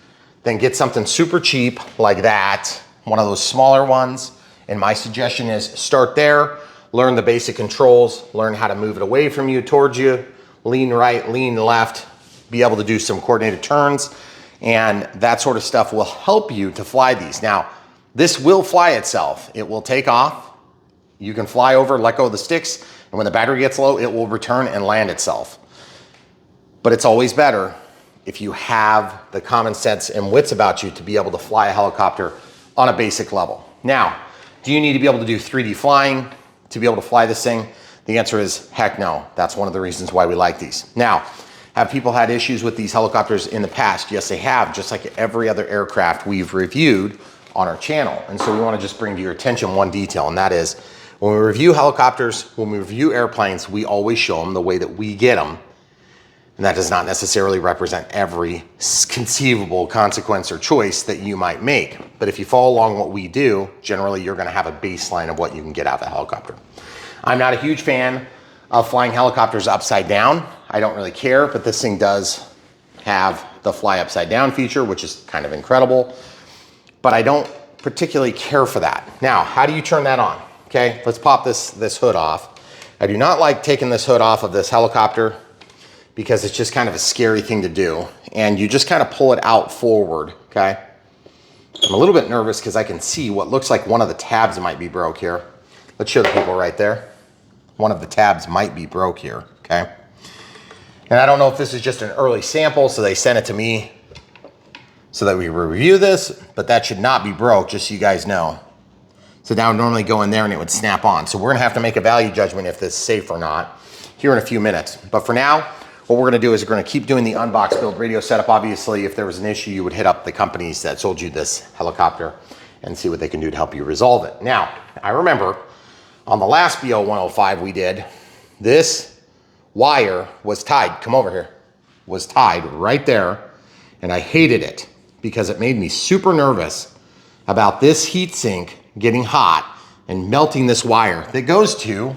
then get something super cheap like that, one of those smaller ones. And my suggestion is start there, learn the basic controls, learn how to move it away from you, towards you, lean right, lean left, be able to do some coordinated turns, and that sort of stuff will help you to fly these. Now, this will fly itself. It will take off. You can fly over, let go of the sticks, and when the battery gets low, it will return and land itself. But it's always better if you have the common sense and wits about you to be able to fly a helicopter on a basic level. Now, do you need to be able to do 3D flying to be able to fly this thing? The answer is heck no. That's one of the reasons why we like these. Now, have people had issues with these helicopters in the past? Yes, they have, just like every other aircraft we've reviewed on our channel. And so we want to just bring to your attention one detail, and that is when we review helicopters, when we review airplanes, we always show them the way that we get them. And that does not necessarily represent every conceivable consequence or choice that you might make. But if you follow along what we do, generally you're gonna have a baseline of what you can get out of a helicopter. I'm not a huge fan of flying helicopters upside down. I don't really care, but this thing does have the fly upside down feature, which is kind of incredible. But I don't particularly care for that. Now, how do you turn that on? Okay, let's pop this hood off. I do not like taking this hood off of this helicopter because it's just kind of a scary thing to do. And you just kind of pull it out forward, okay? I'm a little bit nervous because I can see what looks like one of the tabs might be broke here. Let's show the people right there. One of the tabs might be broke here, okay? And I don't know if this is just an early sample, so they sent it to me so that we review this, but that should not be broke, just so you guys know. So that would normally go in there and it would snap on. So we're gonna have to make a value judgment if this is safe or not here in a few minutes. But for now, what we're gonna do is we're gonna keep doing the unbox build radio setup. Obviously, if there was an issue, you would hit up the companies that sold you this helicopter and see what they can do to help you resolve it. Now, I remember on the last BO 105 we did, this wire was tied, come over here, was tied right there, and I hated it because it made me super nervous about this heat sink getting hot and melting this wire that goes to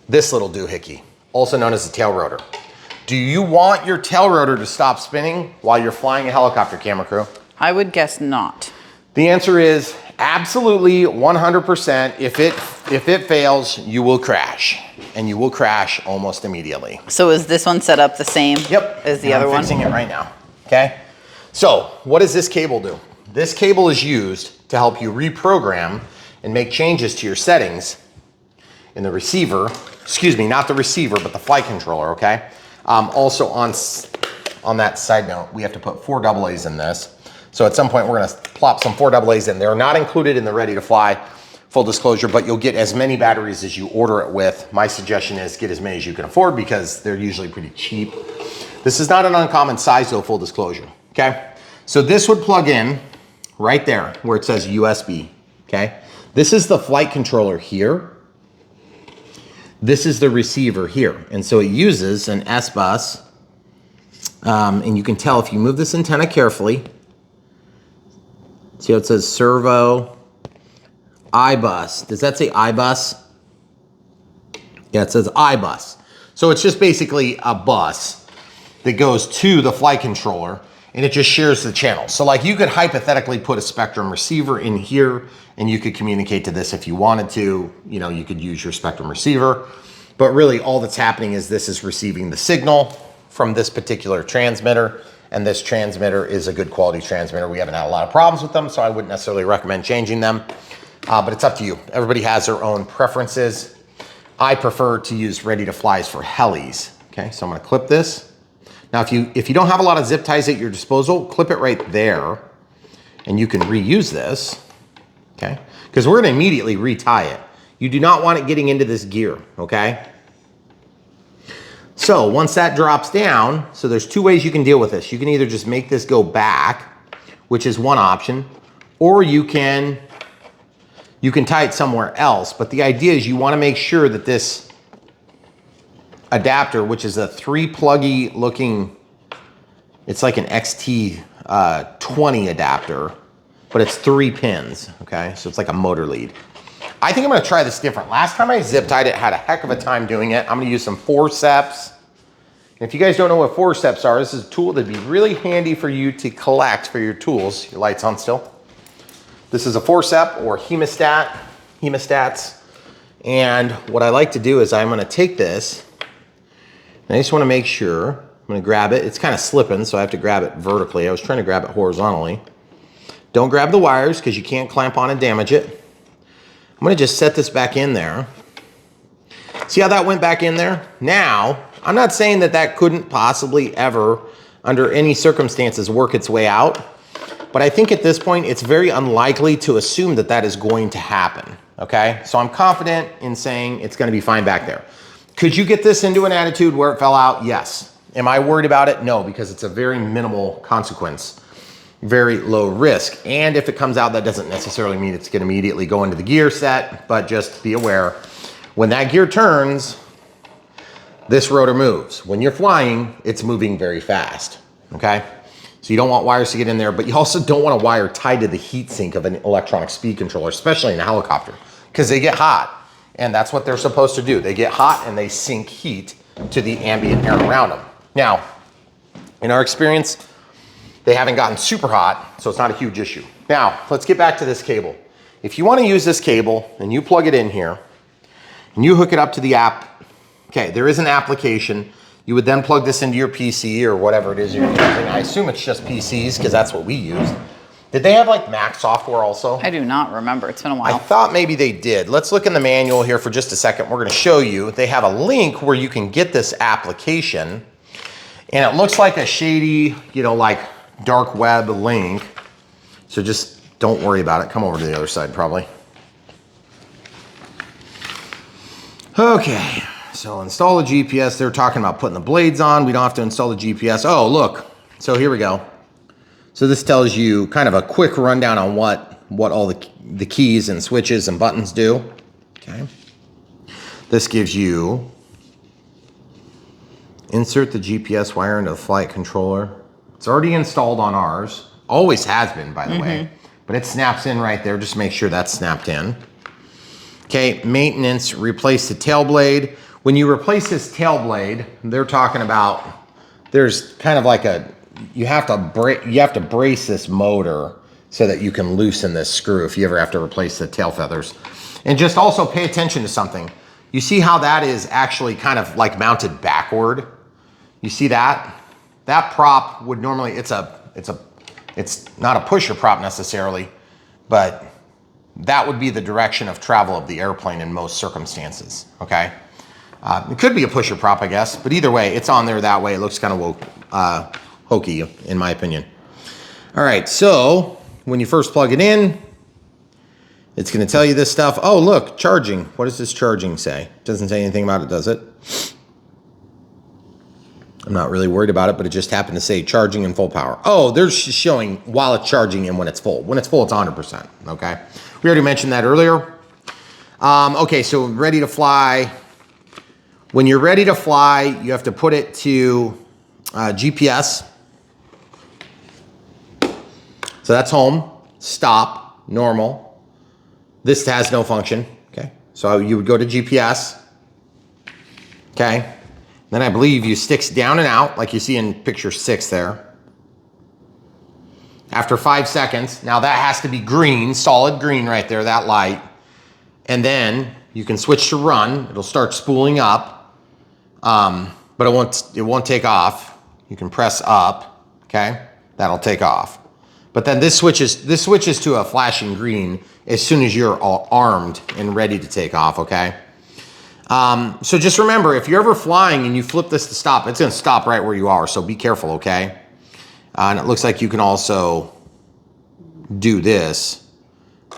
this little doohickey, also known as the tail rotor. Do you want your tail rotor to stop spinning while you're flying a helicopter, camera crew? I would guess not. The answer is absolutely 100%. If it fails, you will crash, and you will crash almost immediately. So is this one set up the same as the other one? I'm fixing it right now, okay? So what does this cable do? This cable is used to help you reprogram and make changes to your settings in the receiver, excuse me, not the receiver, but the flight controller, okay? Also on that side note, we have to put 4 AA's in this. So at some point we're gonna plop some 4 AA's in. They're not included in the ready to fly, full disclosure, but you'll get as many batteries as you order it with. My suggestion is get as many as you can afford because they're usually pretty cheap. This is not an uncommon size though, full disclosure, okay? So this would plug in right there where it says USB, okay? This is the flight controller here. This is the receiver here. And so it uses an S-bus. And you can tell if you move this antenna carefully, see how it says servo iBus. Does that say iBus? Yeah, it says iBus. So it's just basically a bus that goes to the flight controller and it just shares the channel. So like you could hypothetically put a Spectrum receiver in here and you could communicate to this if you wanted to. You know, you could use your Spectrum receiver, but really all that's happening is this is receiving the signal from this particular transmitter, and this transmitter is a good quality transmitter. We haven't had a lot of problems with them, so I wouldn't necessarily recommend changing them, but it's up to you. Everybody has their own preferences. I prefer to use ready to flies for helis. Okay, so I'm gonna clip this. Now, if you don't have a lot of zip ties at your disposal, clip it right there, and you can reuse this, okay? Because we're gonna immediately retie it. You do not want it getting into this gear, okay? So once that drops down, so there's 2 ways you can deal with this. You can either just make this go back, which is one option, or you can tie it somewhere else. But the idea is you wanna make sure that this adapter, which is a 3-pluggy looking, it's like an XT20 adapter, but it's 3 pins, okay? So it's like a motor lead. I think I'm gonna try this different. Last time I zip tied it, had a heck of a time doing it. I'm gonna use some forceps. And if you guys don't know what forceps are, this is a tool that'd be really handy for you to collect for your tools. Your light's on still. This is a forcep or hemostats. And what I like to do is I'm gonna take this, and I just wanna make sure, I'm gonna grab it. It's kind of slipping, so I have to grab it vertically. I was trying to grab it horizontally. Don't grab the wires because you can't clamp on and damage it. I'm gonna just set this back in there. See how that went back in there? Now, I'm not saying that that couldn't possibly ever, under any circumstances, work its way out, but I think at this point, it's very unlikely to assume that that is going to happen, okay? So I'm confident in saying it's gonna be fine back there. Could you get this into an attitude where it fell out? Yes. Am I worried about it? No, because it's a very minimal consequence. Very low risk. And if it comes out, that doesn't necessarily mean it's gonna immediately go into the gear set, but just be aware, when that gear turns, this rotor moves. When you're flying, it's moving very fast, okay? So you don't want wires to get in there, but you also don't want a wire tied to the heat sink of an electronic speed controller, especially in a helicopter, because they get hot, and that's what they're supposed to do. They get hot and they sink heat to the ambient air around them. Now, in our experience, They haven't gotten super hot, so it's not a huge issue. Now, let's get back to this cable. If you want to use this cable and you plug it in here and you hook it up to the app, okay, there is an application. You would then plug this into your PC or whatever it is you're using. I assume it's just PCs because that's what we used. Did they have like Mac software also? I do not remember. It's been a while. I thought maybe they did. Let's look in the manual here for just a second. We're going to show you. They have a link where you can get this application. And it looks like a shady, you know, like dark web link. So just don't worry about it. Come over to the other side probably. Okay. So install the GPS. They're talking about putting the blades on. We don't have to install the GPS. Oh, look. So here we go. So this tells you kind of a quick rundown on what all the keys and switches and buttons do. Okay. This gives you insert the GPS wire into the flight controller. It's already installed on ours. Always has been, by the way. But it snaps in right there. Just make sure that's snapped in. Okay, maintenance, replace the tail blade. When you replace this tail blade, they're talking about there's kind of like a, you have to brace this motor so that you can loosen this screw if you ever have to replace the tail feathers. And just also pay attention to something. You see how that is actually kind of like mounted backward? You see that? That prop would normally, it's not a pusher prop necessarily, but that would be the direction of travel of the airplane in most circumstances, okay? It could be a pusher prop, I guess, but either way, it's on there that way. It looks kind of hokey, in my opinion. All right, so when you first plug it in, it's gonna tell you this stuff. Oh, look, charging. What does this charging say? Doesn't say anything about it, does it? I'm not really worried about it, but it just happened to say charging in full power. Oh, they're showing while it's charging and when it's full. When it's full, it's 100%, okay? We already mentioned that earlier. Okay, so ready to fly. When you're ready to fly, you have to put it to GPS. So that's home, stop, normal. This has no function, okay? So you would go to GPS, okay? Then I believe you sticks down and out, like you see in picture 6 there. After 5 seconds, now that has to be green, solid green right there, that light. And then you can switch to run. It'll start spooling up, but it won't take off. You can press up, okay? That'll take off. But then this switches to a flashing green as soon as you're all armed and ready to take off, okay? So just remember, if you're ever flying and you flip this to stop, it's gonna stop right where you are, so be careful, okay? And it looks like you can also do this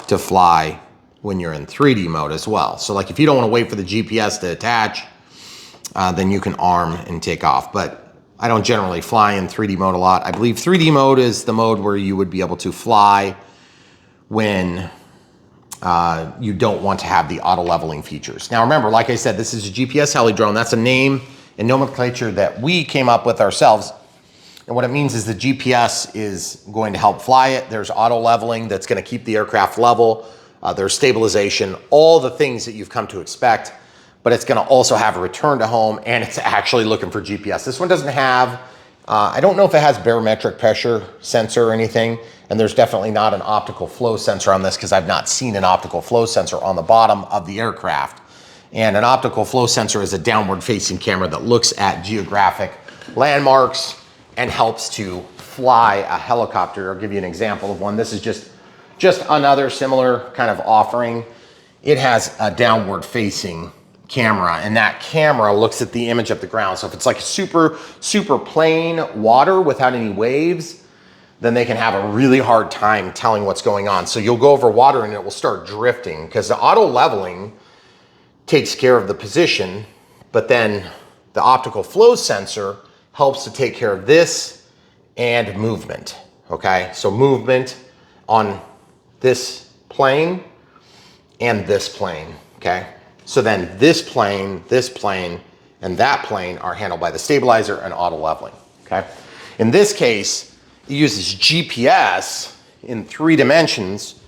to fly when you're in 3D mode as well. So like if you don't wanna wait for the GPS to attach, then you can arm and take off. But I don't generally fly in 3D mode a lot. I believe 3D mode is the mode where you would be able to fly when you don't want to have the auto leveling features. Now remember, like I said, this is a GPS heli drone. That's a name and nomenclature that we came up with ourselves. And what it means is the GPS is going to help fly it. There's auto leveling that's going to keep the aircraft level. There's stabilization, all the things that you've come to expect, but it's going to also have a return to home, and it's actually looking for GPS. This one doesn't have, I don't know if it has barometric pressure sensor or anything, and there's definitely not an optical flow sensor on this because I've not seen an optical flow sensor on the bottom of the aircraft. And an optical flow sensor is a downward facing camera that looks at geographic landmarks and helps to fly a helicopter. I'll give you an example of one. This is just another similar kind of offering. It has a downward facing camera, and that camera looks at the image of the ground. So if it's like super plain water without any waves, then they can have a really hard time telling what's going on. So you'll go over water and it will start drifting because the auto leveling takes care of the position, but then the optical flow sensor helps to take care of this and movement, okay? So movement on this plane and this plane, okay? So then this plane, and that plane are handled by the stabilizer and auto leveling, okay? In this case, it uses GPS in 3 dimensions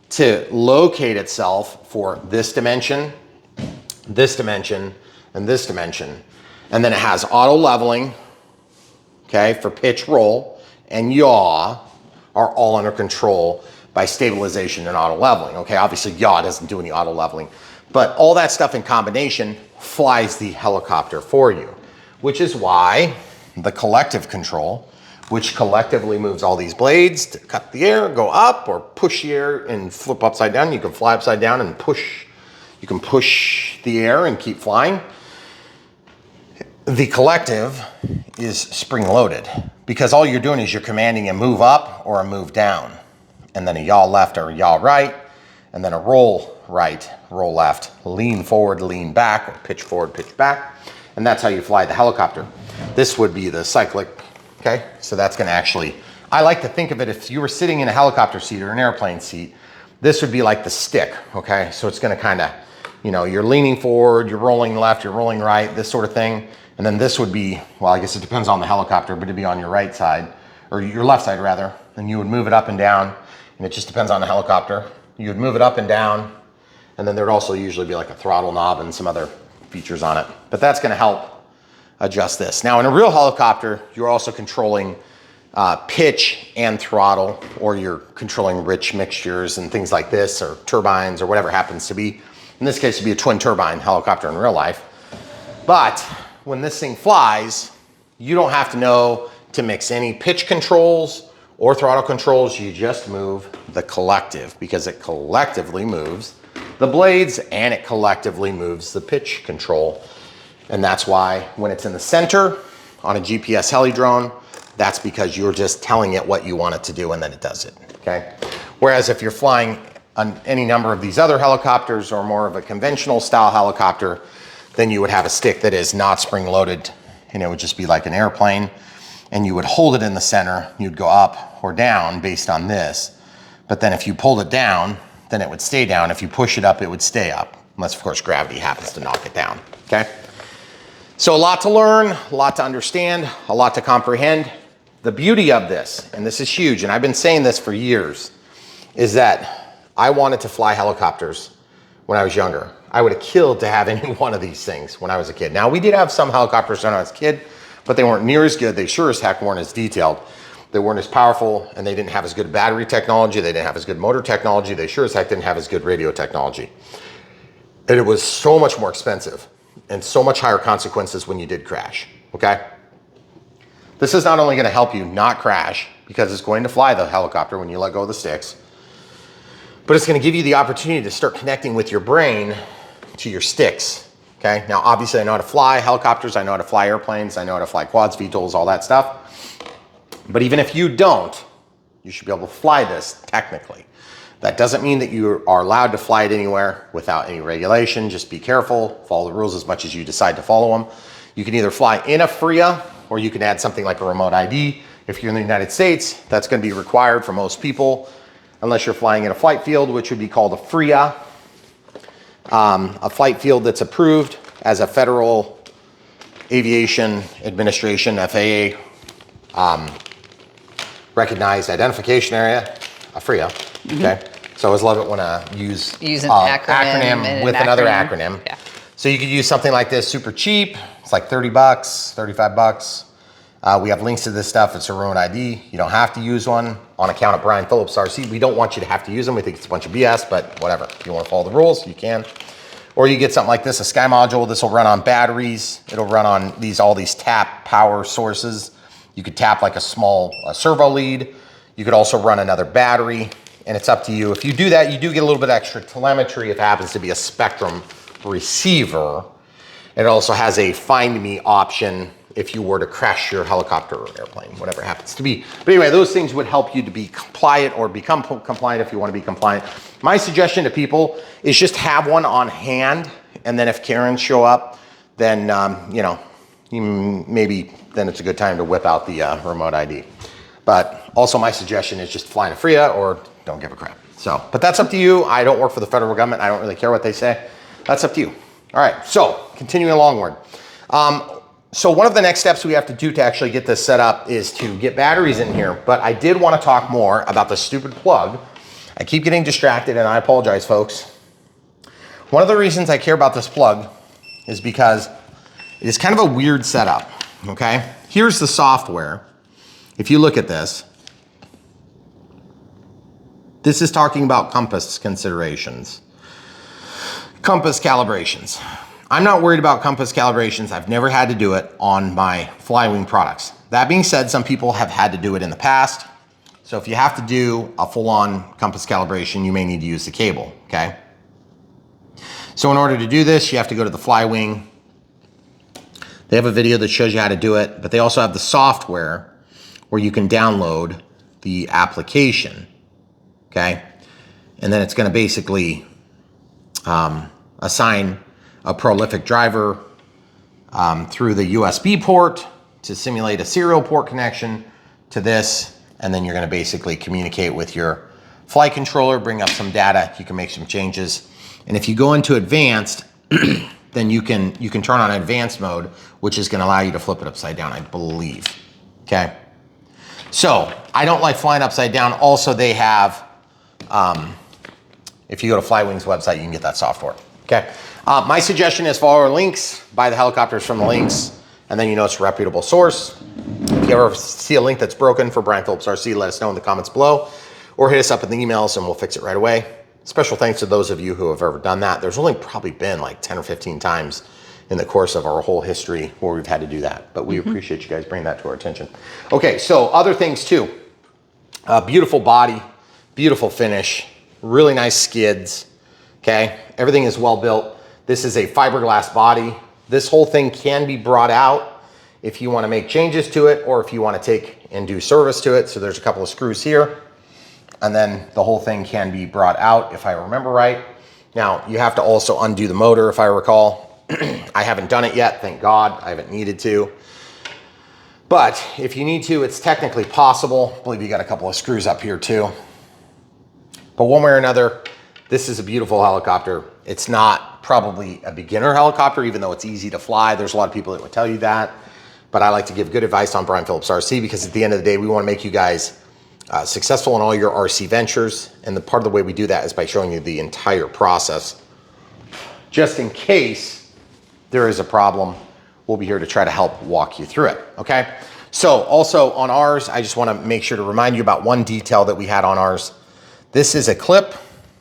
to locate itself for this dimension, and this dimension. And then it has auto leveling, okay, for pitch roll, and yaw are all under control by stabilization and auto leveling. Okay, obviously yaw doesn't do any auto leveling, but all that stuff in combination flies the helicopter for you, which is why the collective control, which collectively moves all these blades to cut the air, go up, or push the air and flip upside down. You can fly upside down and push. You can push the air and keep flying. The collective is spring loaded because all you're doing is you're commanding a move up or a move down, and then a yaw left or a yaw right, and then a roll right, roll left, lean forward, lean back, or pitch forward, pitch back. And that's how you fly the helicopter. This would be the cyclic, okay? So that's gonna actually, I like to think of it, if you were sitting in a helicopter seat or an airplane seat, this would be like the stick, okay? So it's gonna kinda, you know, you're leaning forward, you're rolling left, you're rolling right, this sort of thing. And then this would be, well, I guess it depends on the helicopter, but it'd be on your right side, or your left side rather, and you would move it up and down, and it just depends on the helicopter. You would move it up and down, and then there'd also usually be like a throttle knob and some other features on it. But that's gonna help adjust this. Now in a real helicopter, you're also controlling pitch and throttle, or you're controlling rich mixtures and things like this, or turbines, or whatever it happens to be. In this case, it'd be a twin turbine helicopter in real life. But when this thing flies, you don't have to know to mix any pitch controls or throttle controls. You just move the collective, because it collectively moves the blades and it collectively moves the pitch control. And that's why when it's in the center on a GPS heli drone, that's because you're just telling it what you want it to do and then it does it, okay? Whereas if you're flying on any number of these other helicopters or more of a conventional style helicopter, then you would have a stick that is not spring loaded, and it would just be like an airplane, and you would hold it in the center. You'd go up or down based on this. But then if you pulled it down, then it would stay down. If you push it up, it would stay up, unless of course gravity happens to knock it down, okay? So a lot to learn, a lot to understand, a lot to comprehend. The beauty of this, and this is huge, and I've been saying this for years, is that I wanted to fly helicopters when I was younger. I would have killed to have any one of these things when I was a kid. Now, we did have some helicopters when I was a kid, but they weren't near as good. They sure as heck weren't as detailed. They weren't as powerful, and they didn't have as good battery technology. They didn't have as good motor technology. They sure as heck didn't have as good radio technology. And it was so much more expensive and so much higher consequences when you did crash, okay? This is not only gonna help you not crash, because it's going to fly the helicopter when you let go of the sticks, but it's gonna give you the opportunity to start connecting with your brain to your sticks, okay? Now, obviously I know how to fly helicopters, I know how to fly airplanes, I know how to fly quads, VTOLs, all that stuff. But even if you don't, you should be able to fly this technically. That doesn't mean that you are allowed to fly it anywhere without any regulation. Just be careful, follow the rules as much as you decide to follow them. You can either fly in a FRIA, or you can add something like a remote ID. If you're in the United States, that's gonna be required for most people, unless you're flying in a flight field, which would be called a FRIA. A flight field that's approved as a Federal Aviation Administration, FAA, recognized identification area, a FRIA, okay? So I always love it when I use an acronym with another acronym. Yeah. So you could use something like this, super cheap. It's like 30 bucks, 35 bucks. We have links to this stuff. It's a remote ID. You don't have to use one on account of Brian Phillips, RC. We don't want you to have to use them. We think it's a bunch of BS, but whatever. If you want to follow the rules, you can. Or you get something like this, a Sky module. This will run on batteries. It'll run on all these tap power sources. You could tap like a small servo lead. You could also run another battery, and it's up to you. If you do that, you do get a little bit extra telemetry if it happens to be a Spectrum receiver. It also has a find me option if you were to crash your helicopter or airplane, whatever it happens to be. But anyway, those things would help you to be compliant or become compliant if you want to be compliant. My suggestion to people is just have one on hand, and then if Karens show up, then maybe then it's a good time to whip out the remote ID. But also my suggestion is just fly in a FRIA or don't give a crap. So, but that's up to you. I don't work for the federal government. I don't really care what they say. That's up to you. All right, so continuing alongward. So one of the next steps we have to do to actually get this set up is to get batteries in here, but I did want to talk more about the stupid plug. I keep getting distracted and I apologize, folks. One of the reasons I care about this plug is because it is kind of a weird setup, okay? Here's the software. if you look at this, this is talking about compass considerations. Compass calibrations. I'm not worried about compass calibrations. I've never had to do it on my FlyWing products. That being said, some people have had to do it in the past. So if you have to do a full-on compass calibration, you may need to use the cable, okay? So in order to do this, you have to go to the FlyWing. They have a video that shows you how to do it, but they also have the software where you can download the application, okay? And then it's gonna basically assign a prolific driver through the USB port to simulate a serial port connection to this, and then you're gonna basically communicate with your flight controller, bring up some data, you can make some changes. And if you go into advanced, then you can turn on advanced mode, which is gonna allow you to flip it upside down, I believe, okay? So, I don't like flying upside down. Also, they have, if you go to FlyWing's website, you can get that software, okay? My suggestion is follow our links, buy the helicopters from the links, and then you know it's a reputable source. If you ever see a link that's broken for Brian Phillips RC, let us know in the comments below, or hit us up in the emails and we'll fix it right away. Special thanks to those of you who have ever done that. There's only probably been like 10 or 15 times in the course of our whole history where we've had to do that, but we appreciate you guys bringing that to our attention. Okay, so other things too. Beautiful body, beautiful finish, really nice skids, okay? Everything is well built. This is a fiberglass body. This whole thing can be brought out if you want to make changes to it or if you want to take and do service to it. So there's a couple of screws here, and then the whole thing can be brought out if I remember right. Now, you have to also undo the motor if I recall. I haven't done it yet, thank God. I haven't needed to. But if you need to, it's technically possible. I believe you got a couple of screws up here too. But one way or another, this is a beautiful helicopter. It's not probably a beginner helicopter, even though it's easy to fly. There's a lot of people that would tell you that. But I like to give good advice on Brian Phillips RC because at the end of the day, we want to make you guys successful in all your RC ventures. And the part of the way we do that is by showing you the entire process. Just in case there is a problem, we'll be here to try to help walk you through it, okay? So also on ours, I just want to make sure to remind you about one detail that we had on ours. This is a clip.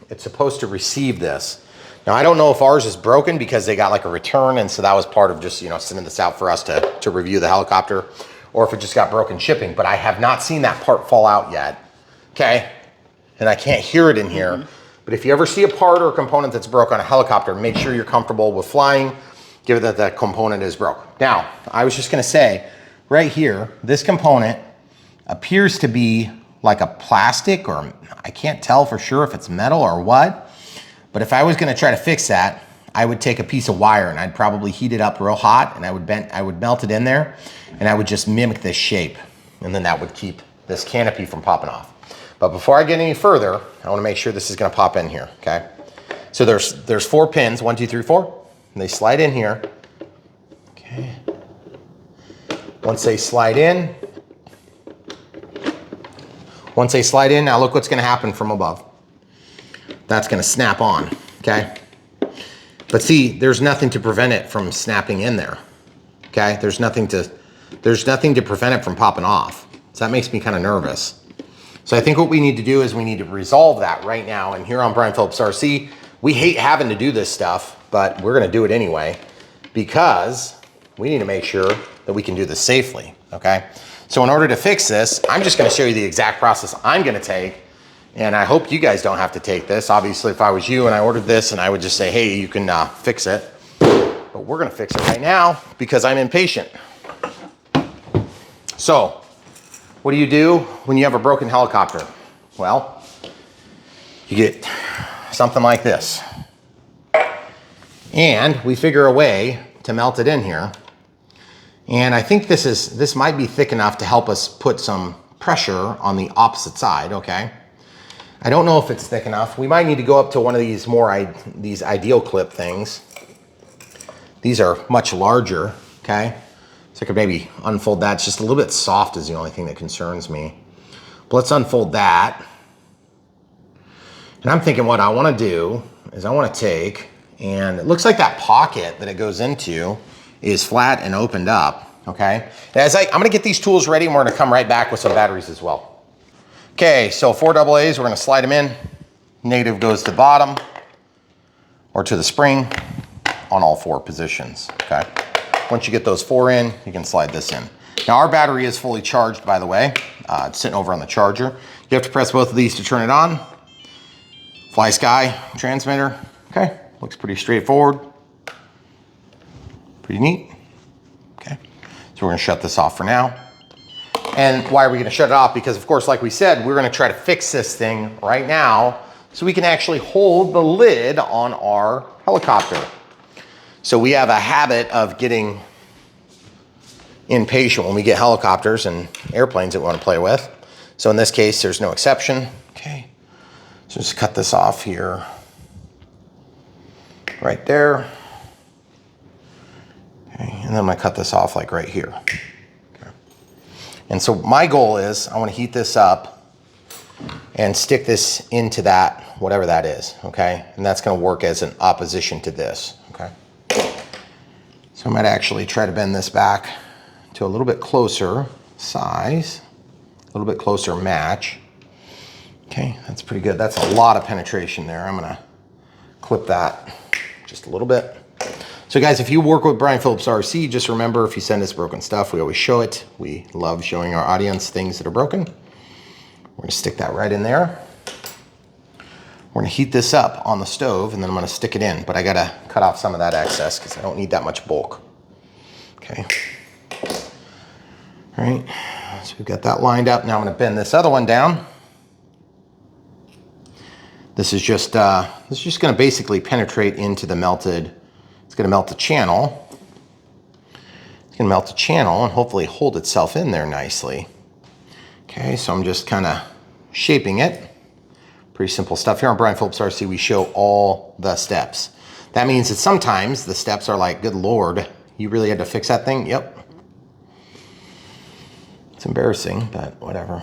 It's supposed to receive this. Now, I don't know if ours is broken because they got like a return, and so that was part of just, you know, sending this out for us to review the helicopter, or if it just got broken shipping, but I have not seen that part fall out yet, okay? And I can't hear it in here, but if you ever see a part or a component that's broke on a helicopter, make sure you're comfortable with flying, given that that component is broke. Now, I was just gonna say, right here, this component appears to be like a plastic, or I can't tell for sure if it's metal or what, but if I was gonna try to fix that, I would take a piece of wire and I'd probably heat it up real hot and I would melt it in there and I would just mimic this shape, and then that would keep this canopy from popping off. But before I get any further, I wanna make sure this is gonna pop in here, okay? So there's 4 pins, 1, 2, 3, 4. And they slide in here, okay. Once they slide in, now look what's gonna happen from above. That's gonna snap on, okay? But see, there's nothing to prevent it from snapping in there, okay? There's nothing to prevent it from popping off. So that makes me kind of nervous. So I think what we need to do is we need to resolve that right now. And here on Brian Phillips RC, we hate having to do this stuff, but we're gonna do it anyway because we need to make sure that we can do this safely, okay? So in order to fix this, I'm just gonna show you the exact process I'm gonna take, and I hope you guys don't have to take this. Obviously, if I was you and I ordered this, and I would just say, hey, you can fix it. But we're gonna fix it right now because I'm impatient. So, what do when you have a broken helicopter? Well, you get something like this. And we figure a way to melt it in here. And I think this might be thick enough to help us put some pressure on the opposite side, okay? I don't know if it's thick enough. We might need to go up to one of these these ideal clip things. These are much larger, okay? So I could maybe unfold that. It's just a little bit soft is the only thing that concerns me. But let's unfold that. And I'm thinking what I wanna do is I wanna take, and it looks like that pocket that it goes into is flat and opened up. okay? And I'm gonna get these tools ready and we're gonna come right back with some batteries as well. Okay, so 4 AA's, we're gonna slide them in. Negative goes to the bottom or to the spring on all 4 positions, okay? Once you get those 4 in, you can slide this in. Now our battery is fully charged, by the way. It's sitting over on the charger. You have to press both of these to turn it on. Fly Sky transmitter, okay? Looks pretty straightforward. Pretty neat, okay? So we're gonna shut this off for now. And why are we gonna shut it off? Because of course, like we said, we're gonna try to fix this thing right now so we can actually hold the lid on our helicopter. So we have a habit of getting impatient when we get helicopters and airplanes that we want to play with. So in this case, there's no exception. Okay, so just cut this off here, right there. Okay, and then I'm gonna cut this off like right here. Okay. And so my goal is I want to heat this up and stick this into that, whatever that is, okay? And that's gonna work as an opposition to this, okay? So I might actually try to bend this back to a little bit closer size, a little bit closer match. Okay, that's pretty good. That's a lot of penetration there. I'm gonna clip that just a little bit. So guys, if you work with Brian Phillips RC, just remember, if you send us broken stuff, we always show it. We love showing our audience things that are broken. We're gonna stick that right in there. We're gonna heat this up on the stove and then I'm gonna stick it in, but I gotta cut off some of that excess because I don't need that much bulk. Okay. All right, so we've got that lined up. Now I'm gonna bend this other one down. This is just gonna basically penetrate into the melted, it's gonna melt the channel. It's gonna melt the channel and hopefully hold itself in there nicely. Okay, so I'm just kinda shaping it. Pretty simple stuff. Here on Brian Phillips RC, we show all the steps. That means that sometimes the steps are like, good Lord, you really had to fix that thing? Yep. It's embarrassing, but whatever.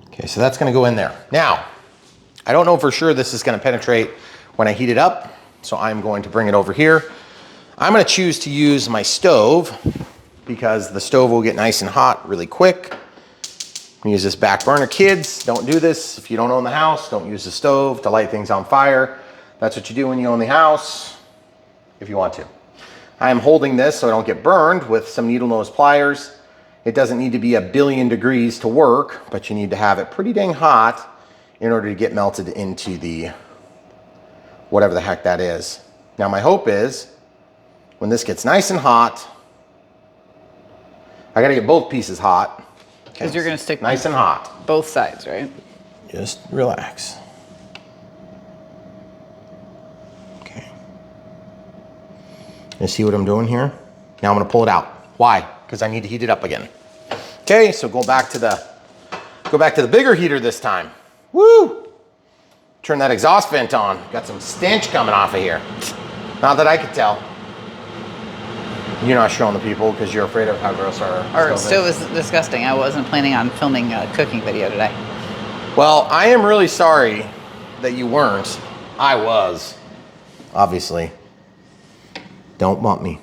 Okay, so that's gonna go in there. Now, I don't know for sure this is gonna penetrate when I heat it up, so I'm going to bring it over here. I'm gonna choose to use my stove because the stove will get nice and hot really quick. Use this back burner. Kids, don't do this. If you don't own the house, don't use the stove to light things on fire. That's what you do when you own the house, if you want to. I am holding this so I don't get burned with some needle nose pliers. It doesn't need to be 1,000,000,000 degrees to work, but you need to have it pretty dang hot in order to get melted into the, whatever the heck that is. Now my hope is, when this gets nice and hot, I gotta get both pieces hot. Because you're gonna stick nice and hot. Both sides, right? Just relax. Okay. You see what I'm doing here? Now I'm gonna pull it out. Why? Because I need to heat it up again. Okay, so go back to the bigger heater this time. Woo! Turn that exhaust vent on. Got some stench coming off of here. Not that I could tell. You're not showing the people because you're afraid of how gross our stove is disgusting. I wasn't planning on filming a cooking video today. Well, I am really sorry that you weren't. I was, obviously. Don't bump me.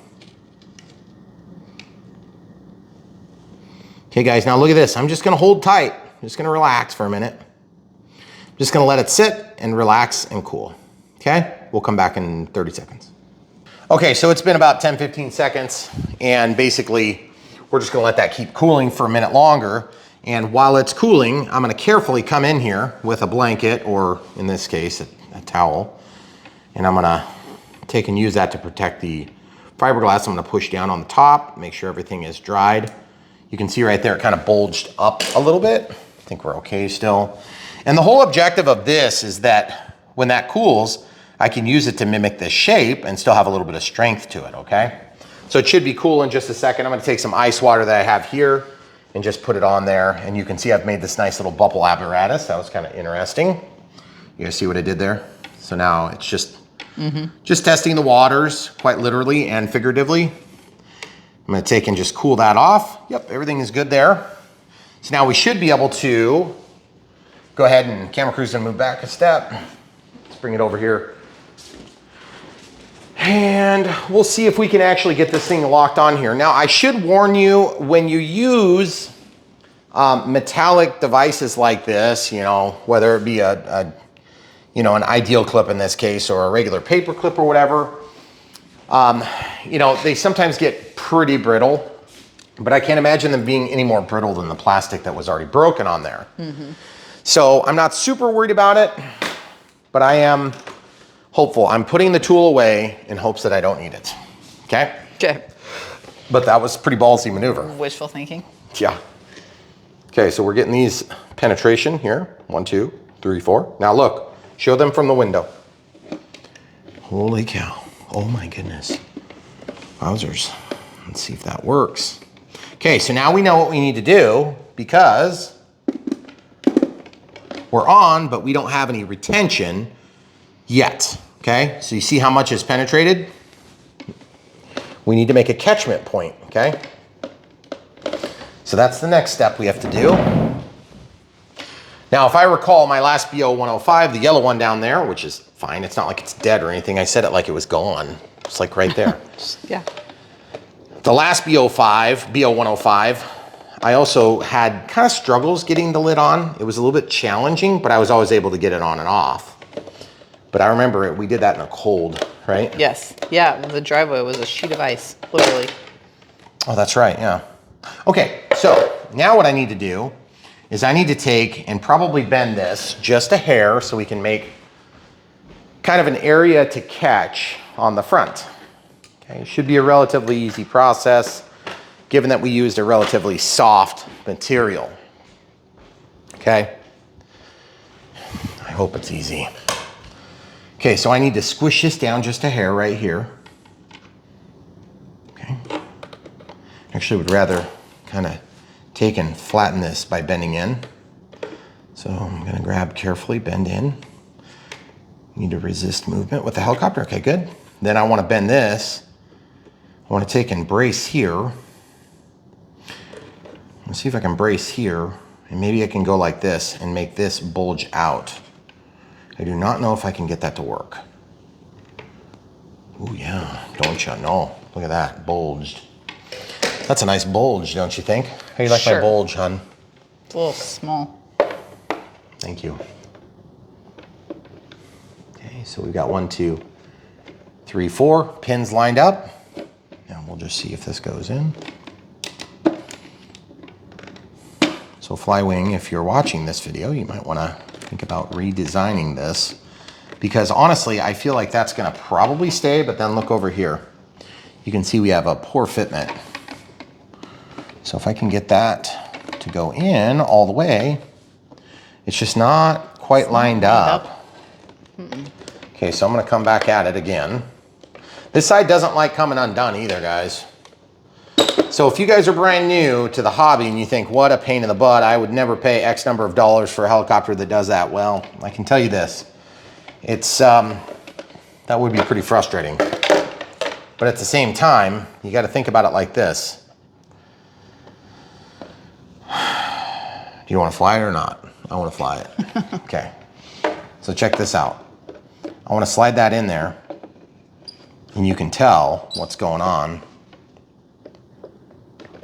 Okay guys, now look at this. I'm just gonna hold tight. I'm just gonna relax for a minute. I'm just gonna let it sit and relax and cool. Okay? We'll come back in 30 seconds. Okay, so it's been about 10, 15 seconds, and basically we're just gonna let that keep cooling for a minute longer. And while it's cooling, I'm gonna carefully come in here with a blanket, or in this case, a towel, and I'm gonna take and use that to protect the fiberglass. I'm gonna push down on the top, make sure everything is dried. You can see right there, it kind of bulged up a little bit. I think we're okay still. And the whole objective of this is that when that cools, I can use it to mimic this shape and still have a little bit of strength to it, okay? So it should be cool in just a second. I'm gonna take some ice water that I have here and just put it on there. And you can see I've made this nice little bubble apparatus. That was kind of interesting. You guys see what I did there? So now it's just testing the waters, quite literally and figuratively. I'm gonna take and just cool that off. Yep, everything is good there. So now we should be able to go ahead and camera crew's gonna move back a step. Let's bring it over here. And we'll see if we can actually get this thing locked on here. Now, I should warn you, when you use metallic devices like this, you know, whether it be you know, an ideal clip in this case or a regular paper clip or whatever, you know, they sometimes get pretty brittle, but I can't imagine them being any more brittle than the plastic that was already broken on there. So I'm not super worried about it, but I am hopeful. I'm putting the tool away in hopes that I don't need it. Okay? Okay. But that was pretty ballsy maneuver. Wishful thinking. Yeah. Okay, so we're getting these penetration here. 1, 2, 3, 4. Now look, show them from the window. Holy cow. Oh my goodness. Wowzers. Let's see if that works. Okay, so now we know what we need to do because we're on, but we don't have any retention yet. Okay, so you see how much is penetrated? We need to make a catchment point, okay? So that's the next step we have to do. Now, if I recall my last BO 105, the yellow one down there, which is fine, it's not like it's dead or anything. I said it like it was gone. It's like right there. Yeah. The last BO 105, I also had kind of struggles getting the lid on. It was a little bit challenging, but I was always able to get it on and off. But I remember we did that in a cold, right? Yes. Yeah, the driveway was a sheet of ice, literally. Oh, that's right, yeah. Okay, so now what I need to do is I need to take and probably bend this just a hair so we can make kind of an area to catch on the front. Okay, it should be a relatively easy process given that we used a relatively soft material. Okay, I hope it's easy. Okay, so I need to squish this down just a hair right here. Okay, actually would rather kind of take and flatten this by bending in. So I'm gonna grab carefully, bend in. Need to resist movement with the helicopter, okay, good. Then I wanna bend this. I wanna take and brace here. Let's see if I can brace here, and maybe I can go like this and make this bulge out. I do not know if I can get that to work. Oh yeah, don't you know? Look at that, bulged. That's a nice bulge, don't you think? How do you like my bulge, hun? It's a little small. Thank you. Okay, so we've got 1, 2, 3, 4 pins lined up. And we'll just see if this goes in. So FlyWing, if you're watching this video, you might want to think about redesigning this, because honestly, I feel like that's going to probably stay, but then look over here. You can see we have a poor fitment. So if I can get that to go in all the way, it's just not quite lined up. Okay, so I'm going to come back at it again. This side doesn't like coming undone either, guys. So if you guys are brand new to the hobby and you think, what a pain in the butt, I would never pay X number of dollars for a helicopter that does that. Well, I can tell you this, it's, that would be pretty frustrating. But at the same time, you got to think about it like this. Do you want to fly it or not? I want to fly it. Okay. So check this out. I want to slide that in there, and you can tell what's going on.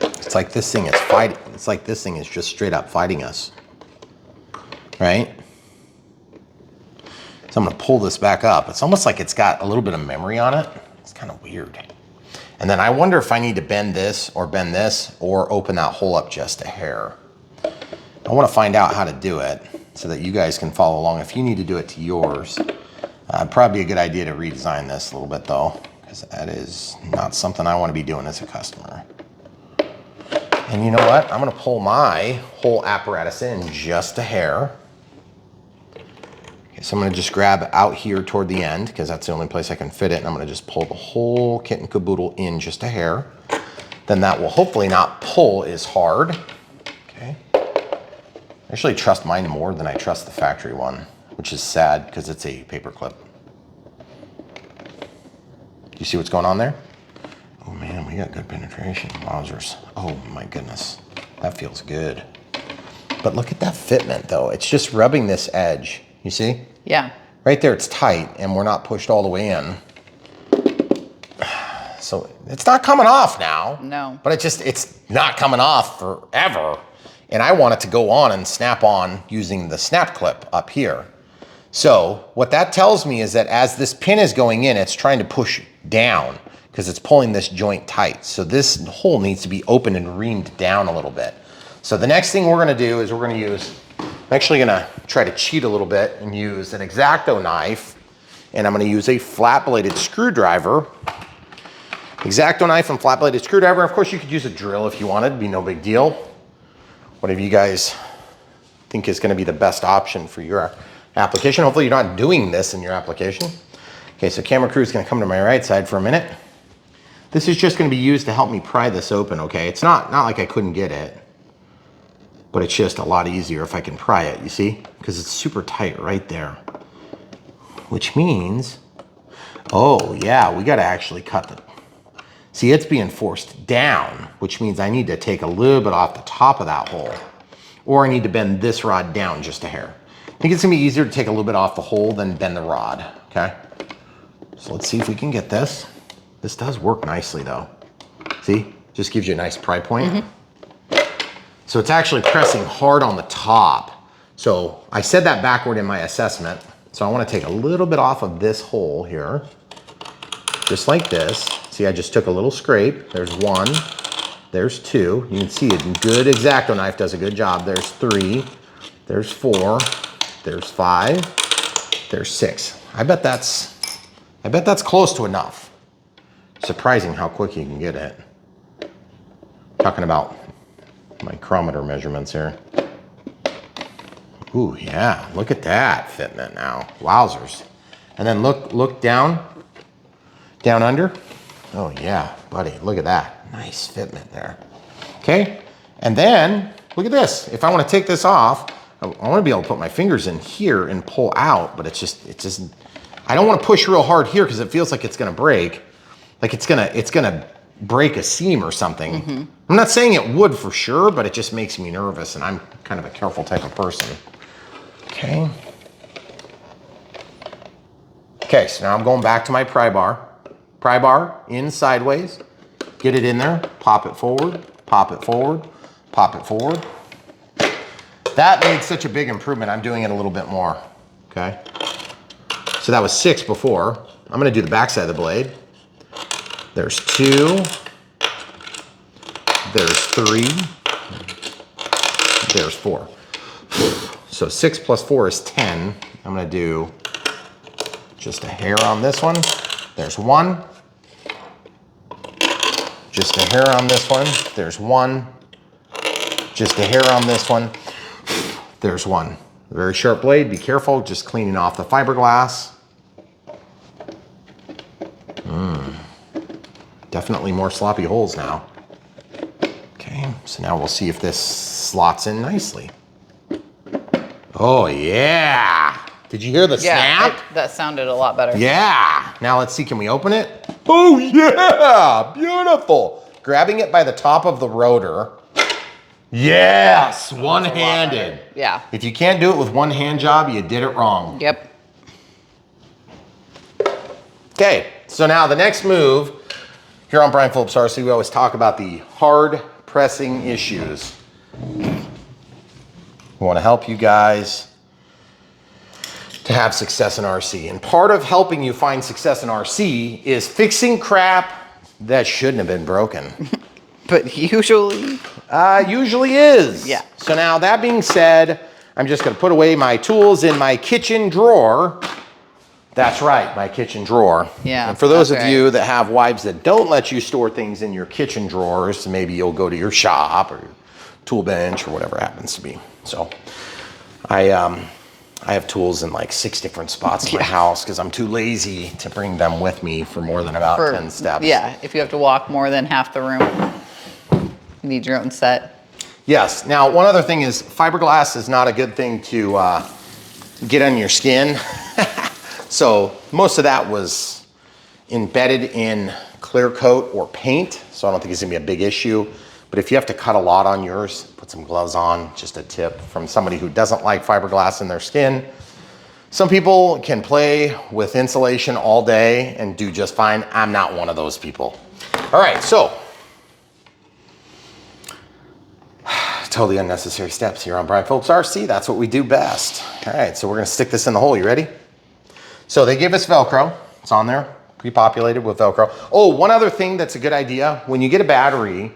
It's like this thing is fighting. It's like this thing is just straight up fighting us, right? So I'm gonna pull this back up. It's almost like it's got a little bit of memory on it. It's kind of weird. And then I wonder if I need to bend this or open that hole up just a hair. I wanna find out how to do it so that you guys can follow along. If you need to do it to yours, probably a good idea to redesign this a little bit though, because that is not something I wanna be doing as a customer. And you know what? I'm gonna pull my whole apparatus in just a hair. Okay, so I'm gonna just grab out here toward the end because that's the only place I can fit it. And I'm gonna just pull the whole kit and caboodle in just a hair. Then that will hopefully not pull as hard. Okay. I actually trust mine more than I trust the factory one, which is sad because it's a paper clip. Do you see what's going on there? Oh man, we got good penetration. Wowzers. Oh my goodness. That feels good. But look at that fitment though. It's just rubbing this edge. You see? Yeah. Right there it's tight and we're not pushed all the way in. So it's not coming off now. No. But it's not coming off forever. And I want it to go on and snap on using the snap clip up here. So what that tells me is that as this pin is going in, it's trying to push down because it's pulling this joint tight. So this hole needs to be opened and reamed down a little bit. So the next thing we're gonna do is we're gonna use, I'm actually gonna try to cheat a little bit and use an X-Acto knife, and I'm gonna use a flat-bladed screwdriver. X-Acto knife and flat-bladed screwdriver. Of course, you could use a drill if you wanted, it'd be no big deal. Whatever you guys think is gonna be the best option for your application. Hopefully you're not doing this in your application. Okay, so camera crew is gonna come to my right side for a minute. This is just gonna be used to help me pry this open, okay? It's not like I couldn't get it, but it's just a lot easier if I can pry it, you see? Because it's super tight right there. Which means, oh yeah, we gotta actually cut the, see, it's being forced down, which means I need to take a little bit off the top of that hole, or I need to bend this rod down just a hair. I think it's gonna be easier to take a little bit off the hole than bend the rod, okay? So let's see if we can get this. This does work nicely though. See, just gives you a nice pry point. So it's actually pressing hard on the top. So I said that backward in my assessment. So I wanna take a little bit off of this hole here, just like this. See, I just took a little scrape. There's one, there's two. You can see it, good X-Acto knife does a good job. There's three, there's four, there's five, there's six. I bet that's close to enough. Surprising how quick you can get it. Talking about micrometer measurements here. Ooh, yeah, look at that fitment now. Wowzers. And then look down under. Oh yeah, buddy, look at that. Nice fitment there. Okay, and then look at this. If I want to take this off, I want to be able to put my fingers in here and pull out, but it's just, I don't want to push real hard here because it feels like it's gonna break. Like it's gonna break a seam or something. I'm not saying it would for sure, but it just makes me nervous, and I'm kind of a careful type of person. Okay. Okay, so now I'm going back to my pry bar. Pry bar in sideways, get it in there, pop it forward, pop it forward, pop it forward. That made such a big improvement, I'm doing it a little bit more, okay? So that was 6 before. I'm gonna do the back side of the blade. There's 2, there's 3, there's 4. So 6 plus 4 is 10. I'm gonna do just a hair on this one. There's 1. Just a hair on this one. There's 1. Just a hair on this one. There's 1. Very sharp blade, be careful, just cleaning off the fiberglass. Definitely more sloppy holes now. Okay, so now we'll see if this slots in nicely. Oh yeah! Did you hear the snap? That sounded a lot better. Yeah! Now let's see, can we open it? Oh yeah! Beautiful! Grabbing it by the top of the rotor. Yes! One-handed. Yeah. If you can't do it with one hand job, you did it wrong. Yep. Okay, so now the next move, here on Brian Phillips RC, we always talk about the hard pressing issues. We want to help you guys to have success in RC. And part of helping you find success in RC is fixing crap that shouldn't have been broken. But usually? Usually is. Yeah. So now that being said, I'm just gonna put away my tools in my kitchen drawer. That's right, my kitchen drawer. Yeah. And for those of you that have wives that don't let you store things in your kitchen drawers, maybe you'll go to your shop or your tool bench or whatever it happens to be. So I have tools in like 6 different spots in my house because I'm too lazy to bring them with me for more than about 10 steps. Yeah, if you have to walk more than half the room, you need your own set. Yes. Now, one other thing is fiberglass is not a good thing to get on your skin. So most of that was embedded in clear coat or paint, so I don't think it's gonna be a big issue. But if you have to cut a lot on yours, put some gloves on, just a tip from somebody who doesn't like fiberglass in their skin. Some people can play with insulation all day and do just fine. I'm not one of those people. All right, so totally unnecessary steps here on Brian Phillips RC. That's what we do best. All right, so we're gonna stick this in the hole. You ready? So they gave us Velcro. It's on there, pre-populated with Velcro. Oh, one other thing that's a good idea, when you get a battery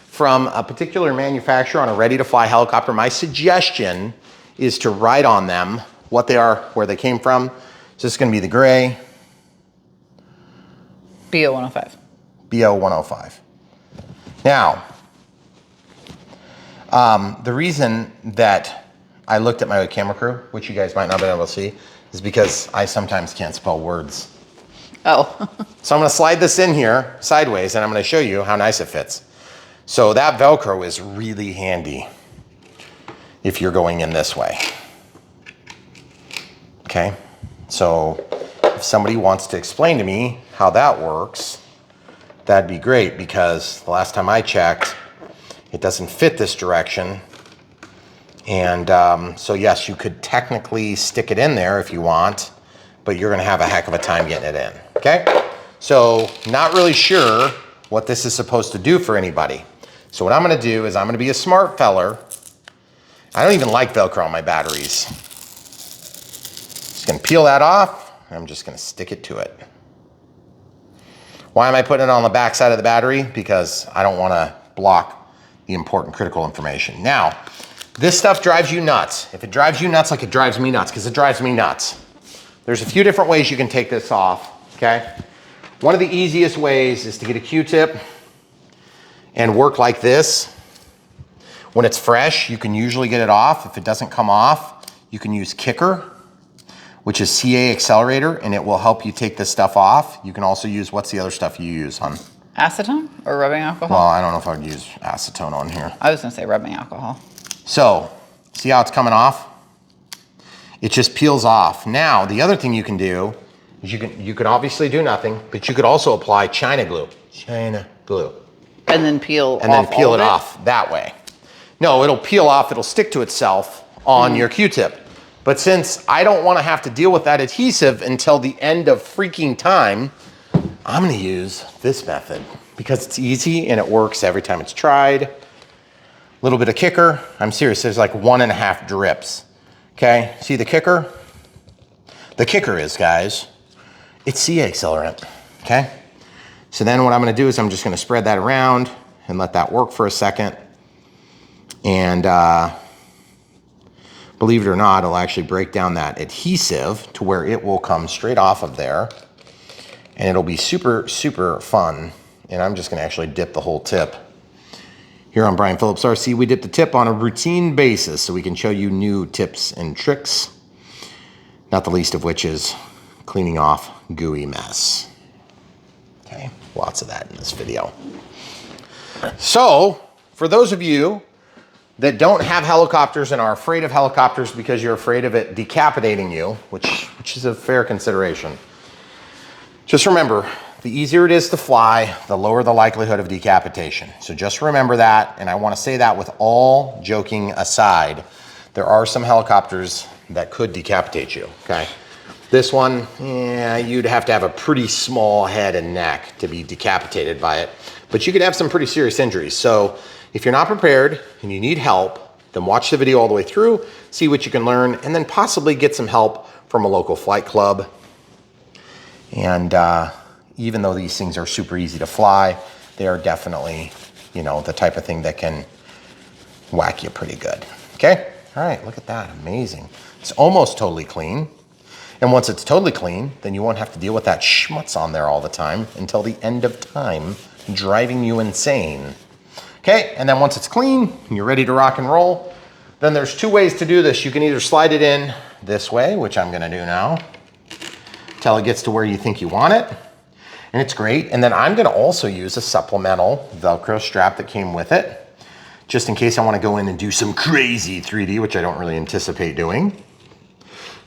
from a particular manufacturer on a ready-to-fly helicopter, my suggestion is to write on them what they are, where they came from. So this is gonna be the gray. BO 105. BO 105. Now, the reason that I looked at my camera crew, which you guys might not be able to see, is because I sometimes can't spell words. Oh. So I'm gonna slide this in here sideways and I'm gonna show you how nice it fits. So that Velcro is really handy if you're going in this way. Okay, so if somebody wants to explain to me how that works, that'd be great, because the last time I checked, it doesn't fit this direction. And so yes, you could technically stick it in there if you want, but you're gonna have a heck of a time getting it in, okay? So not really sure what this is supposed to do for anybody. So what I'm gonna do is I'm gonna be a smart feller. I don't even like Velcro on my batteries. Just gonna peel that off, and I'm just gonna stick it to it. Why am I putting it on the back side of the battery? Because I don't wanna block the important critical information. Now, this stuff drives you nuts. If it drives you nuts like it drives me nuts, because it drives me nuts. There's a few different ways you can take this off, okay? One of the easiest ways is to get a Q-tip and work like this. When it's fresh, you can usually get it off. If it doesn't come off, you can use Kicker, which is CA accelerator, and it will help you take this stuff off. You can also use, what's the other stuff you use, hon? Acetone or rubbing alcohol? Well, I don't know if I would use acetone on here. I was gonna say rubbing alcohol. So, see how it's coming off? It just peels off. Now, the other thing you can do is you could obviously do nothing, but you could also apply China glue. China glue. And then peel and off then peel all it of off that way. No, it'll peel off, it'll stick to itself on your Q-tip. But since I don't wanna have to deal with that adhesive until the end of freaking time, I'm gonna use this method because it's easy and it works every time it's tried. A little bit of Kicker. I'm serious, there's like 1.5 drips. Okay, see the Kicker? The Kicker is, guys, it's CA accelerant, okay? So then what I'm gonna do is I'm just gonna spread that around and let that work for a second. And believe it or not, it'll actually break down that adhesive to where it will come straight off of there. And it'll be super, super fun. And I'm just gonna actually dip the whole tip. Here on Brian Phillips RC, we dip the tip on a routine basis so we can show you new tips and tricks, not the least of which is cleaning off gooey mess. Okay, lots of that in this video. So, for those of you that don't have helicopters and are afraid of helicopters because you're afraid of it decapitating you, which is a fair consideration, just remember, the easier it is to fly, the lower the likelihood of decapitation. So just remember that, and I want to say that with all joking aside, there are some helicopters that could decapitate you, okay? This one, yeah, you'd have to have a pretty small head and neck to be decapitated by it, but you could have some pretty serious injuries. So if you're not prepared and you need help, then watch the video all the way through, see what you can learn, and then possibly get some help from a local flight club. And even though these things are super easy to fly, they are definitely, you know, the type of thing that can whack you pretty good. Okay? All right, look at that, amazing. It's almost totally clean. And once it's totally clean, then you won't have to deal with that schmutz on there all the time until the end of time, driving you insane. Okay, and then once it's clean and you're ready to rock and roll, then there's two ways to do this. You can either slide it in this way, which I'm gonna do now, till it gets to where you think you want it. And it's great. And then I'm gonna also use a supplemental Velcro strap that came with it, just in case I wanna go in and do some crazy 3D, which I don't really anticipate doing.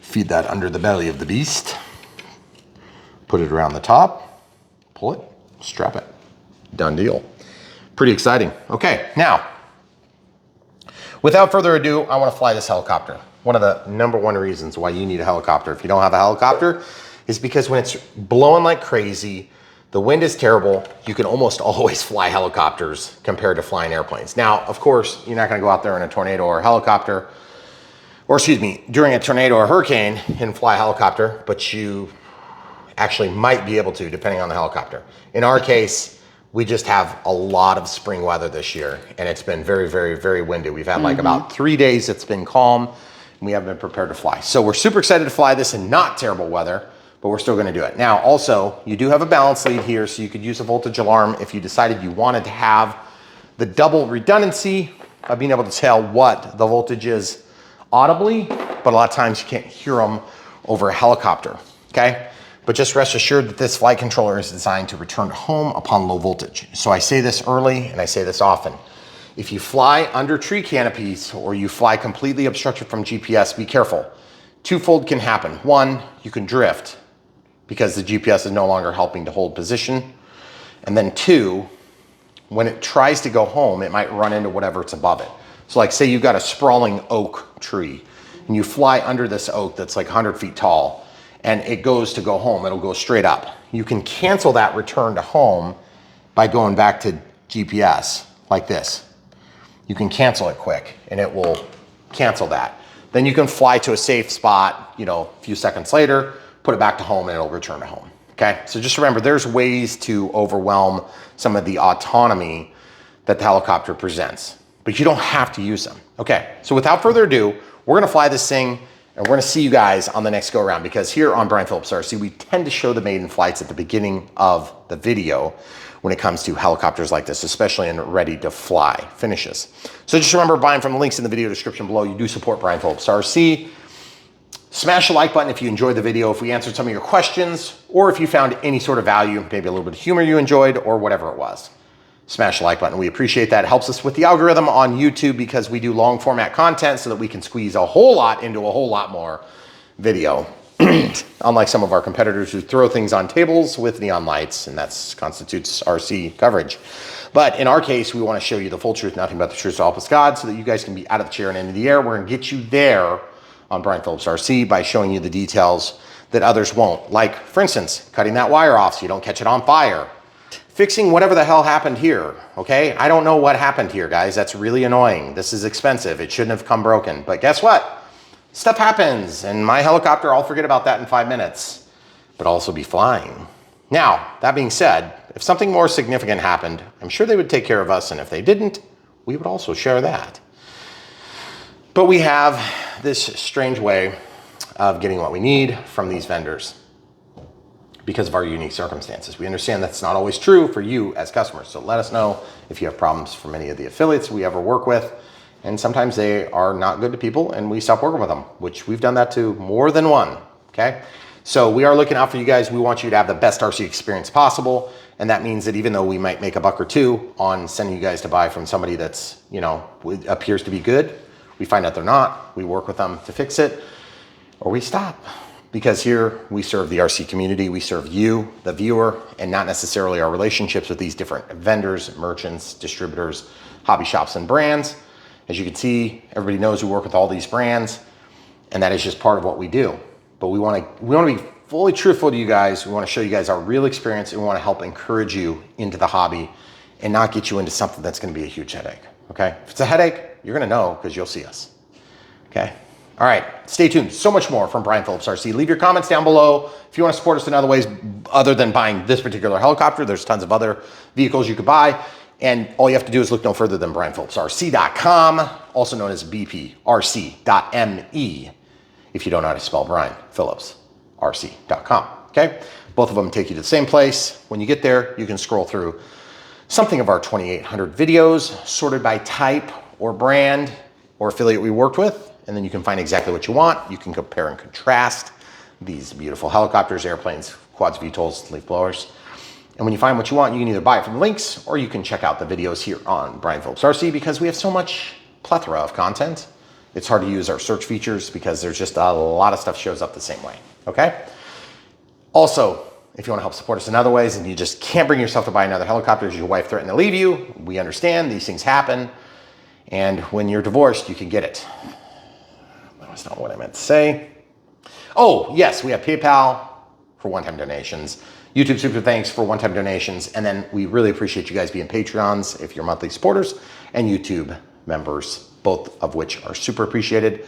Feed that under the belly of the beast. Put it around the top, pull it, strap it. Done deal. Pretty exciting. Okay, now, without further ado, I wanna fly this helicopter. One of the #1 reasons why you need a helicopter if you don't have a helicopter is because when it's blowing like crazy, The wind is terrible. You can almost always fly helicopters compared to flying airplanes. Now, of course, you're not gonna go out there in a tornado or a helicopter, or excuse me, during a tornado or hurricane and fly a helicopter, but you actually might be able to, depending on the helicopter. In our case, we just have a lot of spring weather this year, and it's been very, very, very windy. We've had like about 3 days it's been calm, and we haven't been prepared to fly. So we're super excited to fly this in not terrible weather, but we're still gonna do it. Now, also, you do have a balance lead here, so you could use a voltage alarm if you decided you wanted to have the double redundancy of being able to tell what the voltage is audibly, but a lot of times you can't hear them over a helicopter, okay? But just rest assured that this flight controller is designed to return to home upon low voltage. So I say this early and I say this often. If you fly under tree canopies or you fly completely obstructed from GPS, be careful. Twofold can happen. One, you can drift because the GPS is no longer helping to hold position. And then two, when it tries to go home, it might run into whatever's above it. So like say you've got a sprawling oak tree and you fly under this oak that's like 100 feet tall and it goes to go home, it'll go straight up. You can cancel that return to home by going back to GPS like this. You can cancel it quick and it will cancel that. Then you can fly to a safe spot, you know, a few seconds later, put it back to home and it'll return to home, okay? So just remember, there's ways to overwhelm some of the autonomy that the helicopter presents, but you don't have to use them. Okay, so without further ado, we're gonna fly this thing and we're gonna see you guys on the next go around, because here on Brian Phillips RC, we tend to show the maiden flights at the beginning of the video when it comes to helicopters like this, especially in ready to fly finishes. So just remember, buying from the links in the video description below, you do support Brian Phillips RC. Smash the like button if you enjoyed the video, if we answered some of your questions, or if you found any sort of value, maybe a little bit of humor you enjoyed, or whatever it was. Smash the like button. We appreciate that. It helps us with the algorithm on YouTube because we do long format content so that we can squeeze a whole lot into a whole lot more video. Unlike some of our competitors who throw things on tables with neon lights, and that constitutes RC coverage. But in our case, we want to show you the full truth, nothing but the truth, so help us God, so that you guys can be out of the chair and into the air. We're going to get you there on Brian Phillips RC by showing you the details that others won't. Like, for instance, cutting that wire off so you don't catch it on fire. Fixing whatever the hell happened here, okay? I don't know what happened here, guys. That's really annoying. This is expensive. It shouldn't have come broken. But guess what? Stuff happens, and my helicopter, I'll forget about that in 5 minutes, but I'll also be flying. Now, that being said, if something more significant happened, I'm sure they would take care of us, and if they didn't, we would also share that. But we have this strange way of getting what we need from these vendors because of our unique circumstances. We understand that's not always true for you as customers. So let us know if you have problems from any of the affiliates we ever work with. And sometimes they are not good to people and we stop working with them, which we've done that to more than one, okay? So we are looking out for you guys. We want you to have the best RC experience possible. And that means that even though we might make a buck or two on sending you guys to buy from somebody that's, you know, appears to be good, we find out they're not, we work with them to fix it, or we stop. Because here we serve the RC community, we serve you, the viewer, and not necessarily our relationships with these different vendors, merchants, distributors, hobby shops, and brands. As you can see, everybody knows we work with all these brands, and that is just part of what we do. But we want to be fully truthful to you guys. We want to show you guys our real experience, and we want to help encourage you into the hobby and not get you into something that's going to be a huge headache, okay? If it's a headache, you're going to know because you'll see us, okay? All right, stay tuned. So much more from Brian Phillips RC. Leave your comments down below. If you want to support us in other ways other than buying this particular helicopter, there's tons of other vehicles you could buy. And all you have to do is look no further than BrianPhillipsRC.com, also known as BPRC.me, if you don't know how to spell Brian Phillips RC.com, okay? Both of them take you to the same place. When you get there, you can scroll through something of our 2,800 videos sorted by type or brand or affiliate we worked with. And then you can find exactly what you want. You can compare and contrast these beautiful helicopters, airplanes, quads, VTOLs, leaf blowers. And when you find what you want, you can either buy it from links or you can check out the videos here on Brian Phillips RC because we have so much plethora of content. It's hard to use our search features because there's just a lot of stuff shows up the same way, okay? Also, if you want to help support us in other ways and you just can't bring yourself to buy another helicopter because your wife threatened to leave you, we understand these things happen. And when you're divorced, you can get it. That's not what I meant to say. Oh, yes, we have PayPal for one-time donations. YouTube super thanks for one-time donations. And then we really appreciate you guys being Patreons if you're monthly supporters, and YouTube members, both of which are super appreciated.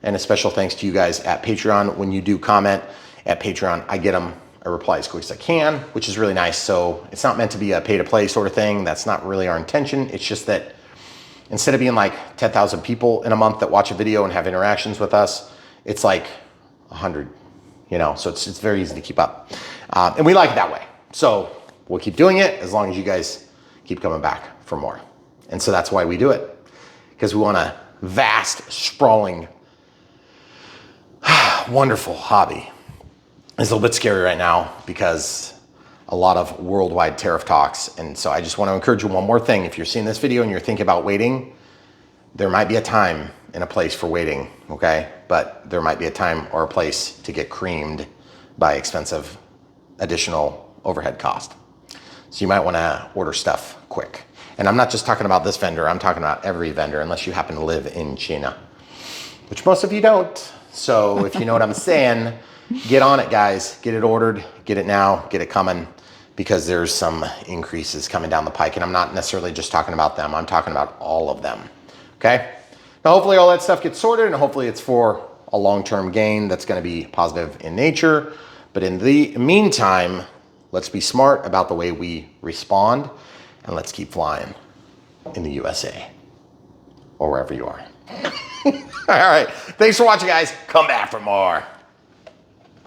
And a special thanks to you guys at Patreon. When you do comment at Patreon, I get them, I reply as quick as I can, which is really nice. So it's not meant to be a pay to play sort of thing. That's not really our intention. It's just that instead of being like 10,000 people in a month that watch a video and have interactions with us, it's like 100, you know, so it's very easy to keep up. And we like it that way. So we'll keep doing it as long as you guys keep coming back for more. And so that's why we do it, because we want a vast, sprawling, wonderful hobby. It's a little bit scary right now because a lot of worldwide tariff talks. And so I just want to encourage you one more thing. If you're seeing this video and you're thinking about waiting, there might be a time and a place for waiting, okay? But there might be a time or a place to get creamed by expensive additional overhead cost. So you might want to order stuff quick. And I'm not just talking about this vendor, I'm talking about every vendor, unless you happen to live in China, which most of you don't. So if you know what I'm saying, get on it, guys. Get it ordered, get it now, get it coming, because there's some increases coming down the pike. And I'm not necessarily just talking about them, I'm talking about all of them, okay? Now, hopefully all that stuff gets sorted, and hopefully it's for a long-term gain that's gonna be positive in nature. But in the meantime, let's be smart about the way we respond, and let's keep flying in the USA or wherever you are. All right, thanks for watching, guys. Come back for more.